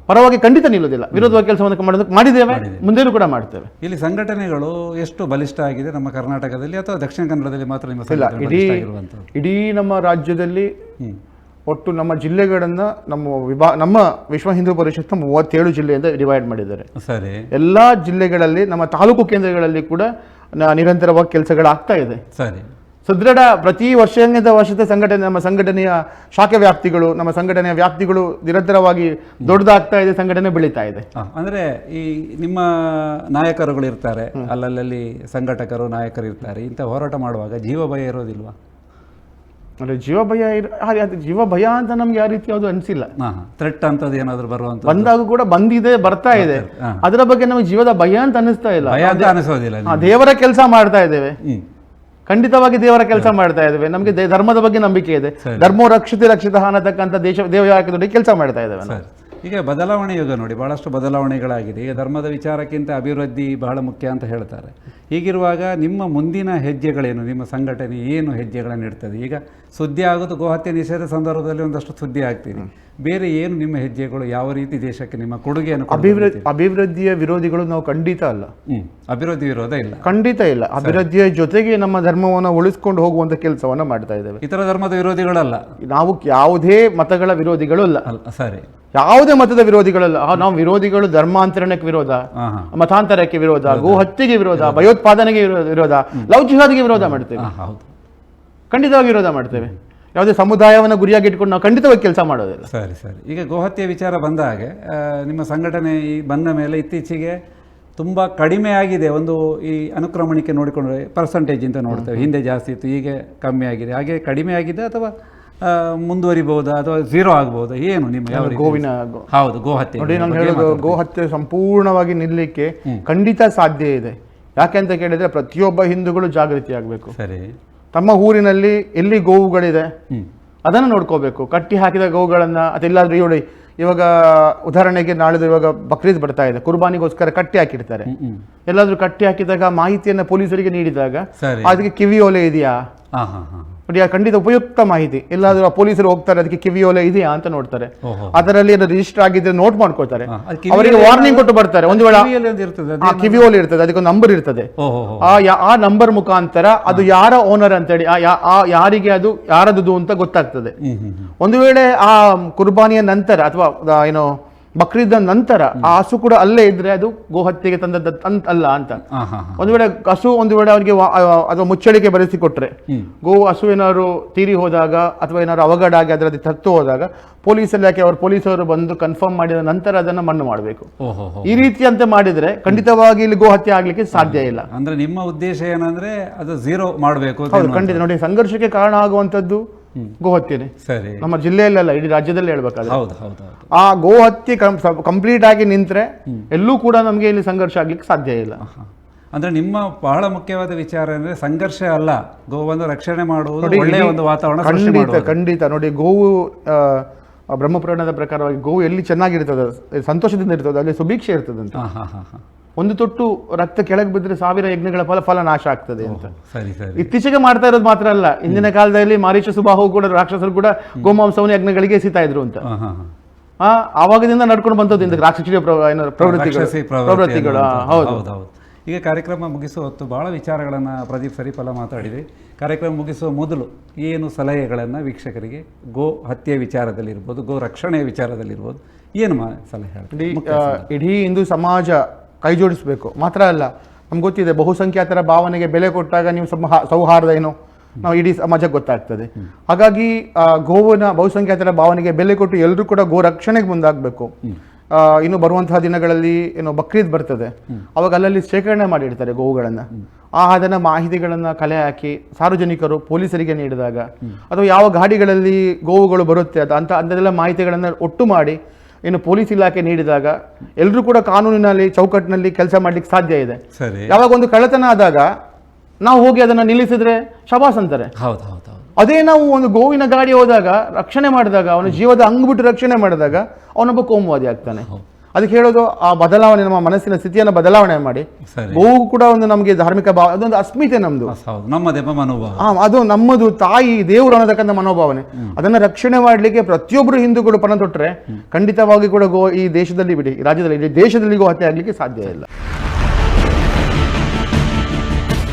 Speaker 2: ಪರವಾಗಿ ಖಂಡಿತ ನಿಲ್ಲುವುದಿಲ್ಲ. ವಿರುದ್ಧವಾಗಿ ಕೆಲಸವನ್ನು ಮಾಡಿದ್ದೇವೆ, ಮುಂದೆನೂ ಕೂಡ ಮಾಡ್ತೇವೆ.
Speaker 1: ಇಲ್ಲಿ ಸಂಘಟನೆಗಳು ಎಷ್ಟು ಬಲಿಷ್ಠ ಆಗಿದೆ ನಮ್ಮ ಕರ್ನಾಟಕದಲ್ಲಿ ಅಥವಾ ದಕ್ಷಿಣ ಕನ್ನಡದಲ್ಲಿ ಮಾತ್ರ?
Speaker 2: ಇಡೀ ನಮ್ಮ ರಾಜ್ಯದಲ್ಲಿ ಒಟ್ಟು ನಮ್ಮ ಜಿಲ್ಲೆಗಳನ್ನ ನಮ್ಮ ವಿಶ್ವ ಹಿಂದೂ ಪರಿಷತ್ 37 ಜಿಲ್ಲೆಯಿಂದ ಡಿವೈಡ್ ಮಾಡಿದ್ದಾರೆ.
Speaker 1: ಸರಿ,
Speaker 2: ಎಲ್ಲಾ ಜಿಲ್ಲೆಗಳಲ್ಲಿ ನಮ್ಮ ತಾಲೂಕು ಕೇಂದ್ರಗಳಲ್ಲಿ ಕೂಡ ನಿರಂತರವಾಗಿ ಕೆಲಸಗಳಾಗ್ತಾ ಇದೆ.
Speaker 1: ಸರಿ,
Speaker 2: ಸುದೃಢ ಪ್ರತಿ ವರ್ಷದ ಸಂಘಟನೆ, ನಮ್ಮ ಸಂಘಟನೆಯ ಶಾಖೆ ವ್ಯಾಪ್ತಿಗಳು, ನಮ್ಮ ಸಂಘಟನೆಯ ವ್ಯಾಪ್ತಿಗಳು ನಿರಂತರವಾಗಿ ದೊಡ್ಡದಾಗ್ತಾ ಇದೆ, ಸಂಘಟನೆ ಬೆಳೀತಾ ಇದೆ.
Speaker 1: ಅಂದ್ರೆ ಈ ನಿಮ್ಮ ನಾಯಕರುಗಳು ಇರ್ತಾರೆ, ಅಲ್ಲಲ್ಲಿ ಸಂಘಟಕರು ನಾಯಕರು ಇರ್ತಾರೆ, ಇಂಥ ಹೋರಾಟ ಮಾಡುವಾಗ ಜೀವ ಭಯ ಇರೋದಿಲ್ವಾ?
Speaker 2: ಅಂದ್ರೆ ಜೀವ ಭಯ ಅಂತ ನಮ್ಗೆ ಯಾವ ರೀತಿ ಯಾವುದು ಅನಿಸಿಲ್ಲ.
Speaker 1: ಥ್ರೆಟ್ ಅಂತದ್ದು ಏನಾದ್ರು
Speaker 2: ಬಂದಾಗ ಕೂಡ ಬರ್ತಾ ಇದೆ. ಅದರ ಬಗ್ಗೆ ನಮಗೆ ಜೀವದ ಭಯ ಅಂತ ಅನಿಸ್ತಾ ಇಲ್ಲ.
Speaker 1: ಭಯ ಅಂತ ಅನಿಸೋದಿಲ್ಲ.
Speaker 2: ದೇವರ ಕೆಲಸ ಮಾಡ್ತಾ ಇದ್ದೇವೆ, ಖಂಡಿತವಾಗಿ ದೇವರ ಕೆಲಸ ಮಾಡ್ತಾ ಇದ್ದೇವೆ. ನಮಗೆ ಧರ್ಮದ ಬಗ್ಗೆ ನಂಬಿಕೆ ಇದೆ. ಧರ್ಮೋ ರಕ್ಷಿತ ಅನ್ನತಕ್ಕಂಥ ದೇವಯಾಕದೊಂದಿಗೆ ಕೆಲಸ ಮಾಡ್ತಾ ಇದ್ದೇವೆ.
Speaker 1: ಈಗ ಬದಲಾವಣೆ ಯುಗ ನೋಡಿ, ಬಹಳಷ್ಟು ಬದಲಾವಣೆಗಳಾಗಿದೆ. ಈಗ ಧರ್ಮದ ವಿಚಾರಕ್ಕಿಂತ ಅಭಿವೃದ್ಧಿ ಬಹಳ ಮುಖ್ಯ ಅಂತ ಹೇಳ್ತಾರೆ. ಹೀಗಿರುವಾಗ ನಿಮ್ಮ ಮುಂದಿನ ಹೆಜ್ಜೆಗಳೇನು? ನಿಮ್ಮ ಸಂಘಟನೆ ಏನು ಹೆಜ್ಜೆಗಳನ್ನು ಇಡ್ತದೆ? ಈಗ ಸುದ್ದಿ ಆಗೋದು ಗೋಹತ್ಯೆ ನಿಷೇಧ ಸಂದರ್ಭದಲ್ಲಿ ಒಂದಷ್ಟು ಸುದ್ದಿ ಆಗ್ತಿದೆ. ಬೇರೆ ಏನು ನಿಮ್ಮ ಹೆಜ್ಜೆಗಳು? ಯಾವ ರೀತಿ ದೇಶಕ್ಕೆ ನಿಮ್ಮ ಕೊಡುಗೆಯನ್ನು?
Speaker 2: ಅಭಿವೃದ್ಧಿಯ ವಿರೋಧಿಗಳು ನಾವು ಖಂಡಿತ ಅಲ್ಲ.
Speaker 1: ಅಭಿವೃದ್ಧಿ ವಿರೋಧ ಇಲ್ಲ,
Speaker 2: ಖಂಡಿತ ಇಲ್ಲ. ಅಭಿವೃದ್ಧಿಯ ಜೊತೆಗೆ ನಮ್ಮ ಧರ್ಮವನ್ನು ಉಳಿಸ್ಕೊಂಡು ಹೋಗುವಂತ ಕೆಲಸವನ್ನ ಮಾಡ್ತಾ ಇದ್ದೇವೆ.
Speaker 1: ಇತರ ಧರ್ಮದ ವಿರೋಧಿಗಳಲ್ಲ ನಾವು,
Speaker 2: ಯಾವುದೇ ಮತಗಳ ವಿರೋಧಿಗಳು ಅಲ್ಲ.
Speaker 1: ಸರಿ,
Speaker 2: ಯಾವುದೇ ಮತದ ವಿರೋಧಿಗಳಲ್ಲ ನಾವು. ವಿರೋಧಿಗಳು ಧರ್ಮಾಂತರಣಕ್ಕೆ ವಿರೋಧ, ಮತಾಂತರಕ್ಕೆ ವಿರೋಧ, ಗೋಹತ್ಯೆಗೆ ವಿರೋಧ, ಭಯೋತ್ಪಾದನೆಗೆ ವಿರೋಧ, ಲವ್ ಜಿಹಾದ್ಗೆ ವಿರೋಧ ಮಾಡ್ತೇವೆ. ಖಂಡಿತವಾಗಿ ವಿರೋಧ ಮಾಡ್ತೇವೆ. ಯಾವುದೇ ಸಮುದಾಯವನ್ನು ಗುರಿಯಾಗಿ ಇಟ್ಕೊಂಡು ನಾವು ಖಂಡಿತವಾಗಿ ಕೆಲಸ ಮಾಡೋದಿಲ್ಲ.
Speaker 1: ಸರಿ. ಈಗ ಗೋಹತ್ಯೆ ವಿಚಾರ ಬಂದ ಹಾಗೆ ನಿಮ್ಮ ಸಂಘಟನೆ ಬಂದ ಮೇಲೆ ಇತ್ತೀಚೆಗೆ ತುಂಬ ಕಡಿಮೆ ಆಗಿದೆ. ಒಂದು ಈ ಅನುಕ್ರಮಣಿಕೆ ನೋಡಿಕೊಂಡ್ರೆ ಪರ್ಸೆಂಟೇಜ್ ಅಂತ ನೋಡ್ತೇವೆ. ಹಿಂದೆ ಜಾಸ್ತಿ ಇತ್ತು, ಈಗ ಕಮ್ಮಿ ಆಗಿದೆ. ಹಾಗೆ ಕಡಿಮೆ ಆಗಿದೆ ಅಥವಾ ಮುಂದುವರಿಬಹುದಾ ಅಥವಾ ಝೀರೋ ಆಗ್ಬಹುದಾ? ಏನು ನಿಮ್ಮ
Speaker 2: ಗೋವಿನ
Speaker 1: ಹೌದು ಗೋಹತ್ಯೆ
Speaker 2: ನೋಡಿ, ನಾನು ಹೇಳೋದು ಗೋಹತ್ಯೆ ಸಂಪೂರ್ಣವಾಗಿ ನಿಲ್ಲಲಿಕ್ಕೆ ಖಂಡಿತ ಸಾಧ್ಯ ಇದೆ. ಯಾಕೆ ಅಂತ ಕೇಳಿದ್ರೆ ಪ್ರತಿಯೊಬ್ಬ ಹಿಂದೂಗಳು ಜಾಗೃತಿ ಆಗಬೇಕು.
Speaker 1: ಸರಿ,
Speaker 2: ತಮ್ಮ ಊರಿನಲ್ಲಿ ಎಲ್ಲಿ ಗೋವುಗಳಿದೆ ಅದನ್ನು ನೋಡ್ಕೋಬೇಕು. ಕಟ್ಟಿ ಹಾಕಿದ ಗೋವುಗಳನ್ನ ಅದೆಲ್ಲಾದ್ರೂ ನೋಡಿ, ಇವಾಗ ಉದಾಹರಣೆಗೆ ನಾಳಿದ್ದು ಇವಾಗ ಬಕ್ರೀದ್ ಬರ್ತಾ ಇದೆ, ಕುರ್ಬಾನಿಗೋಸ್ಕರ ಕಟ್ಟಿ ಹಾಕಿರ್ತಾರೆ. ಎಲ್ಲಾದ್ರೂ ಕಟ್ಟಿ ಹಾಕಿದಾಗ ಮಾಹಿತಿಯನ್ನ ಪೊಲೀಸರಿಗೆ ನೀಡಿದಾಗ ಅದಕ್ಕೆ ಕಿವಿಯೋಲೆ ಇದೆಯಾ, ಬಟ್ ಖಂಡಿತ ಉಪಯುಕ್ತ ಮಾಹಿತಿ. ಎಲ್ಲಾದ್ರೂ ಪೊಲೀಸರು ಹೋಗ್ತಾರೆ, ಅದಕ್ಕೆ ಕಿವಿಯೋಲೆ ಇದೆಯಾ ಅಂತ ನೋಡ್ತಾರೆ, ಅದರಲ್ಲಿ ಏನೋ ರಿಜಿಸ್ಟರ್ ಆಗಿದ್ರೆ ನೋಟ್ ಮಾಡ್ಕೊಳ್ತಾರೆ, ಅವರಿಗೆ ವಾರ್ನಿಂಗ್ ಕೊಟ್ಟು ಬರ್ತಾರೆ. ಒಂದು ವೇಳೆ ಕಿವಿಯೋಲೆ ಇರ್ತದೆ, ಅದಕ್ಕೊಂದು ನಂಬರ್ ಇರ್ತದೆ, ಆ ನಂಬರ್ ಮುಖಾಂತರ ಅದು ಯಾರ ಓನರ್ ಅಂತೇಳಿ ಯಾರಿಗೆ ಅದು ಯಾರದು ಅಂತ ಗೊತ್ತಾಗ್ತದೆ. ಒಂದು ವೇಳೆ ಆ ಕುರ್ಬಾನಿಯ ನಂತರ ಅಥವಾ ಏನೋ ಬಕ್ರೀದ್ ನಂತರ ಆ ಹಸು ಕೂಡ ಅಲ್ಲೇ ಇದ್ರೆ ಅದು ಗೋಹತ್ಯೆಗೆ ತಂದದ್ದು ಅಲ್ಲ ಅಂತ. ಒಂದು ವೇಳೆ ಹಸು ಅವರಿಗೆ ಅಥವಾ ಮುಚ್ಚಳಿಕೆ ಬರೆಸಿ ಕೊಟ್ರೆ, ಗೋ ಹಸು ಏನಾದ್ರು ತೀರಿ ಹೋದಾಗ ಅಥವಾ ಏನಾದ್ರು ಅವಘಡ ಆಗಿ ಅದರಲ್ಲಿ ತತ್ತು ಹೋದಾಗ ಪೊಲೀಸ್ ಇಲಾಖೆ ಪೊಲೀಸರು ಬಂದು ಕನ್ಫರ್ಮ್ ಮಾಡಿದ ನಂತರ ಅದನ್ನ ಮಣ್ಣು ಮಾಡಬೇಕು. ಈ ರೀತಿಯಂತೆ ಮಾಡಿದ್ರೆ ಖಂಡಿತವಾಗಿ ಇಲ್ಲಿ ಗೋ ಹತ್ಯೆ ಆಗ್ಲಿಕ್ಕೆ ಸಾಧ್ಯ ಇಲ್ಲ.
Speaker 1: ಅಂದ್ರೆ ನಿಮ್ಮ ಉದ್ದೇಶ ಏನಂದ್ರೆ ಅದು ಝೀರೋ ಮಾಡಬೇಕು.
Speaker 2: ಖಂಡಿತ ನೋಡಿ, ಸಂಘರ್ಷಕ್ಕೆ ಕಾರಣ ಆಗುವಂತದ್ದು ಗೋಹತ್ಯೆನೆ.
Speaker 1: ಸರಿ, ನಮ್ಮ
Speaker 2: ಜಿಲ್ಲೆಯಲ್ಲ ಇಡೀ ರಾಜ್ಯದಲ್ಲಿ ಹೇಳ್ಬೇಕಾದ್ರೆ
Speaker 1: ಹೌದು.
Speaker 2: ಆ ಗೋ ಹತ್ಯೆ ಕಂಪ್ಲೀಟ್ ಆಗಿ ನಿಂತ್ರೆ ಎಲ್ಲೂ ಕೂಡ ನಮ್ಗೆ ಇಲ್ಲಿ ಸಂಘರ್ಷ ಆಗ್ಲಿಕ್ಕೆ ಸಾಧ್ಯ ಇಲ್ಲ.
Speaker 1: ಅಂದ್ರೆ ನಿಮ್ಮ ಬಹಳ ಮುಖ್ಯವಾದ ವಿಚಾರ ಅಂದ್ರೆ ಸಂಘರ್ಷ ಅಲ್ಲ, ಗೋವನ್ನು ರಕ್ಷಣೆ ಮಾಡುವುದು, ಒಳ್ಳೆಯ ಒಂದು ವಾತಾವರಣ.
Speaker 2: ಖಂಡಿತ ನೋಡಿ, ಗೋವು ಬ್ರಹ್ಮಪುರಾಣದ ಪ್ರಕಾರವಾಗಿ ಗೋವು ಎಲ್ಲಿ ಚೆನ್ನಾಗಿರ್ತದೆ, ಸಂತೋಷದಿಂದ ಇರ್ತದೆ, ಅಲ್ಲಿ ಸುಭಿಕ್ಷೆ ಇರ್ತದಂತೆ. ಒಂದು ತೊಟ್ಟು ರಕ್ತ ಕೆಳಗೆ ಬಿದ್ದರೆ 1000 ಯಜ್ಞಗಳ ಫಲ ನಾಶ ಆಗ್ತದೆ ಅಂತ. ಇತ್ತೀಚೆಗೆ ಮಾಡ್ತಾ ಇರೋದು ಮಾತ್ರ ಅಲ್ಲ, ಇಂದಿನ ಕಾಲದಲ್ಲಿ ಮಾರೀಚ ಸುಬಾಹು ಕೂಡ ರಾಕ್ಷಸರು ಕೂಡ ಗೋಮಾಂಸವನ್ನು ಯಜ್ಞಗಳಿಗೆ ಎಸಿತಾ ಇದ್ರು ಅಂತ. ಆವಾಗದಿಂದ ನಡ್ಕೊಂಡು ಬಂದದ್ದು ರಾಕ್ಷಸೀಯ ಪ್ರವೃತ್ತಿಗಳು. ಹೌದು.
Speaker 1: ಈಗ ಕಾರ್ಯಕ್ರಮ ಮುಗಿಸುವ ಹೊತ್ತು ಬಹಳ ವಿಚಾರಗಳನ್ನು ಪ್ರದೀಪ್ ಸರಿಫಲ ಮಾತಾಡಿದ್ರಿ. ಕಾರ್ಯಕ್ರಮ ಮುಗಿಸುವ ಮೊದಲು ಏನು ಸಲಹೆಗಳನ್ನು ವೀಕ್ಷಕರಿಗೆ ಗೋ ಹತ್ಯೆ ವಿಚಾರದಲ್ಲಿರ್ಬೋದು, ಗೋ ರಕ್ಷಣೆಯ ವಿಚಾರದಲ್ಲಿರ್ಬೋದು ಏನು ಸಲಹೆ ಹೇಳಿ?
Speaker 2: ಇಡೀ ಹಿಂದೂ ಸಮಾಜ ಕೈ ಜೋಡಿಸಬೇಕು. ಮಾತ್ರ ಅಲ್ಲ, ನಮ್ಗೆ ಗೊತ್ತಿದೆ ಬಹುಸಂಖ್ಯಾತರ ಭಾವನೆಗೆ ಬೆಲೆ ಕೊಟ್ಟಾಗ ನೀವು ಸೌಹಾರ್ದ ಏನು ನಾವು ಇಡೀ ಸಮಾಜಕ್ಕೆ ಗೊತ್ತಾಗ್ತದೆ. ಹಾಗಾಗಿ ಗೋವಿನ ಬಹುಸಂಖ್ಯಾತರ ಭಾವನೆಗೆ ಬೆಲೆ ಕೊಟ್ಟು ಎಲ್ಲರೂ ಕೂಡ ಗೋ ರಕ್ಷಣೆಗೆ ಮುಂದಾಗಬೇಕು. ಇನ್ನು ಬರುವಂತಹ ದಿನಗಳಲ್ಲಿ ಏನು ಬಕ್ರೀದ್ ಬರ್ತದೆ, ಅವಾಗ ಅಲ್ಲಲ್ಲಿ ಶೇಖರಣೆ ಮಾಡಿರ್ತಾರೆ ಗೋವುಗಳನ್ನ. ಅದನ್ನ ಮಾಹಿತಿಗಳನ್ನ ಕಲೆ ಹಾಕಿ ಸಾರ್ವಜನಿಕರು ಪೊಲೀಸರಿಗೆ ನೀಡಿದಾಗ ಅಥವಾ ಯಾವ ಗಾಡಿಗಳಲ್ಲಿ ಗೋವುಗಳು ಬರುತ್ತೆ ಅಂತೆಲ್ಲ ಮಾಹಿತಿಗಳನ್ನ ಒಟ್ಟು ಮಾಡಿ ಇನ್ನು ಪೊಲೀಸ್ ಇಲಾಖೆ ನೀಡಿದಾಗ ಎಲ್ಲರೂ ಕೂಡ ಕಾನೂನಿನಲ್ಲಿ ಚೌಕಟ್ಟಿನಲ್ಲಿ ಕೆಲಸ ಮಾಡ್ಲಿಕ್ಕೆ ಸಾಧ್ಯ ಇದೆ. ಯಾವಾಗ ಒಂದು ಕಳ್ಳತನ ಆದಾಗ ನಾವು ಹೋಗಿ ಅದನ್ನ ನಿಲ್ಲಿಸಿದ್ರೆ ಶಬಾಸ್ ಅಂತಾರೆ. ಅದೇ ನಾವು ಒಂದು ಗೋವಿನ ಗಾಡಿ ಹೋದಾಗ ರಕ್ಷಣೆ ಮಾಡಿದಾಗ, ಅವನ ಜೀವದ ಅಂಗ್ಬಿಟ್ಟು ರಕ್ಷಣೆ ಮಾಡಿದಾಗ ಅವನೊಬ್ಬ ಕೋಮುವಾದಿ ಆಗ್ತಾನೆ. ಅದಕ್ಕೆ ಹೇಳೋದು ಆ ಬದಲಾವಣೆ, ನಮ್ಮ ಮನಸ್ಸಿನ ಸ್ಥಿತಿಯನ್ನು ಬದಲಾವಣೆ ಮಾಡಿ ಗೋವು ಕೂಡ ಒಂದು ನಮಗೆ ಧಾರ್ಮಿಕ ಭಾವ, ಅದೊಂದು ಅಸ್ಮಿತೆ ನಮ್ದು, ಅದು ನಮ್ಮದು ತಾಯಿ ದೇವರು ಅನ್ನತಕ್ಕಂಥ ಮನೋಭಾವನೆ. ಅದನ್ನ ರಕ್ಷಣೆ ಮಾಡ್ಲಿಕ್ಕೆ ಪ್ರತಿಯೊಬ್ಬರು ಹಿಂದೂಗಳು ಪಣ ತೊಟ್ಟರೆ ಖಂಡಿತವಾಗಿ ಕೂಡ ಈ ದೇಶದಲ್ಲಿ ಬಿಡಿ, ರಾಜ್ಯದಲ್ಲಿ, ದೇಶದಲ್ಲಿ ಗೋ ಹತ್ಯೆ ಆಗ್ಲಿಕ್ಕೆ ಸಾಧ್ಯ ಇಲ್ಲ.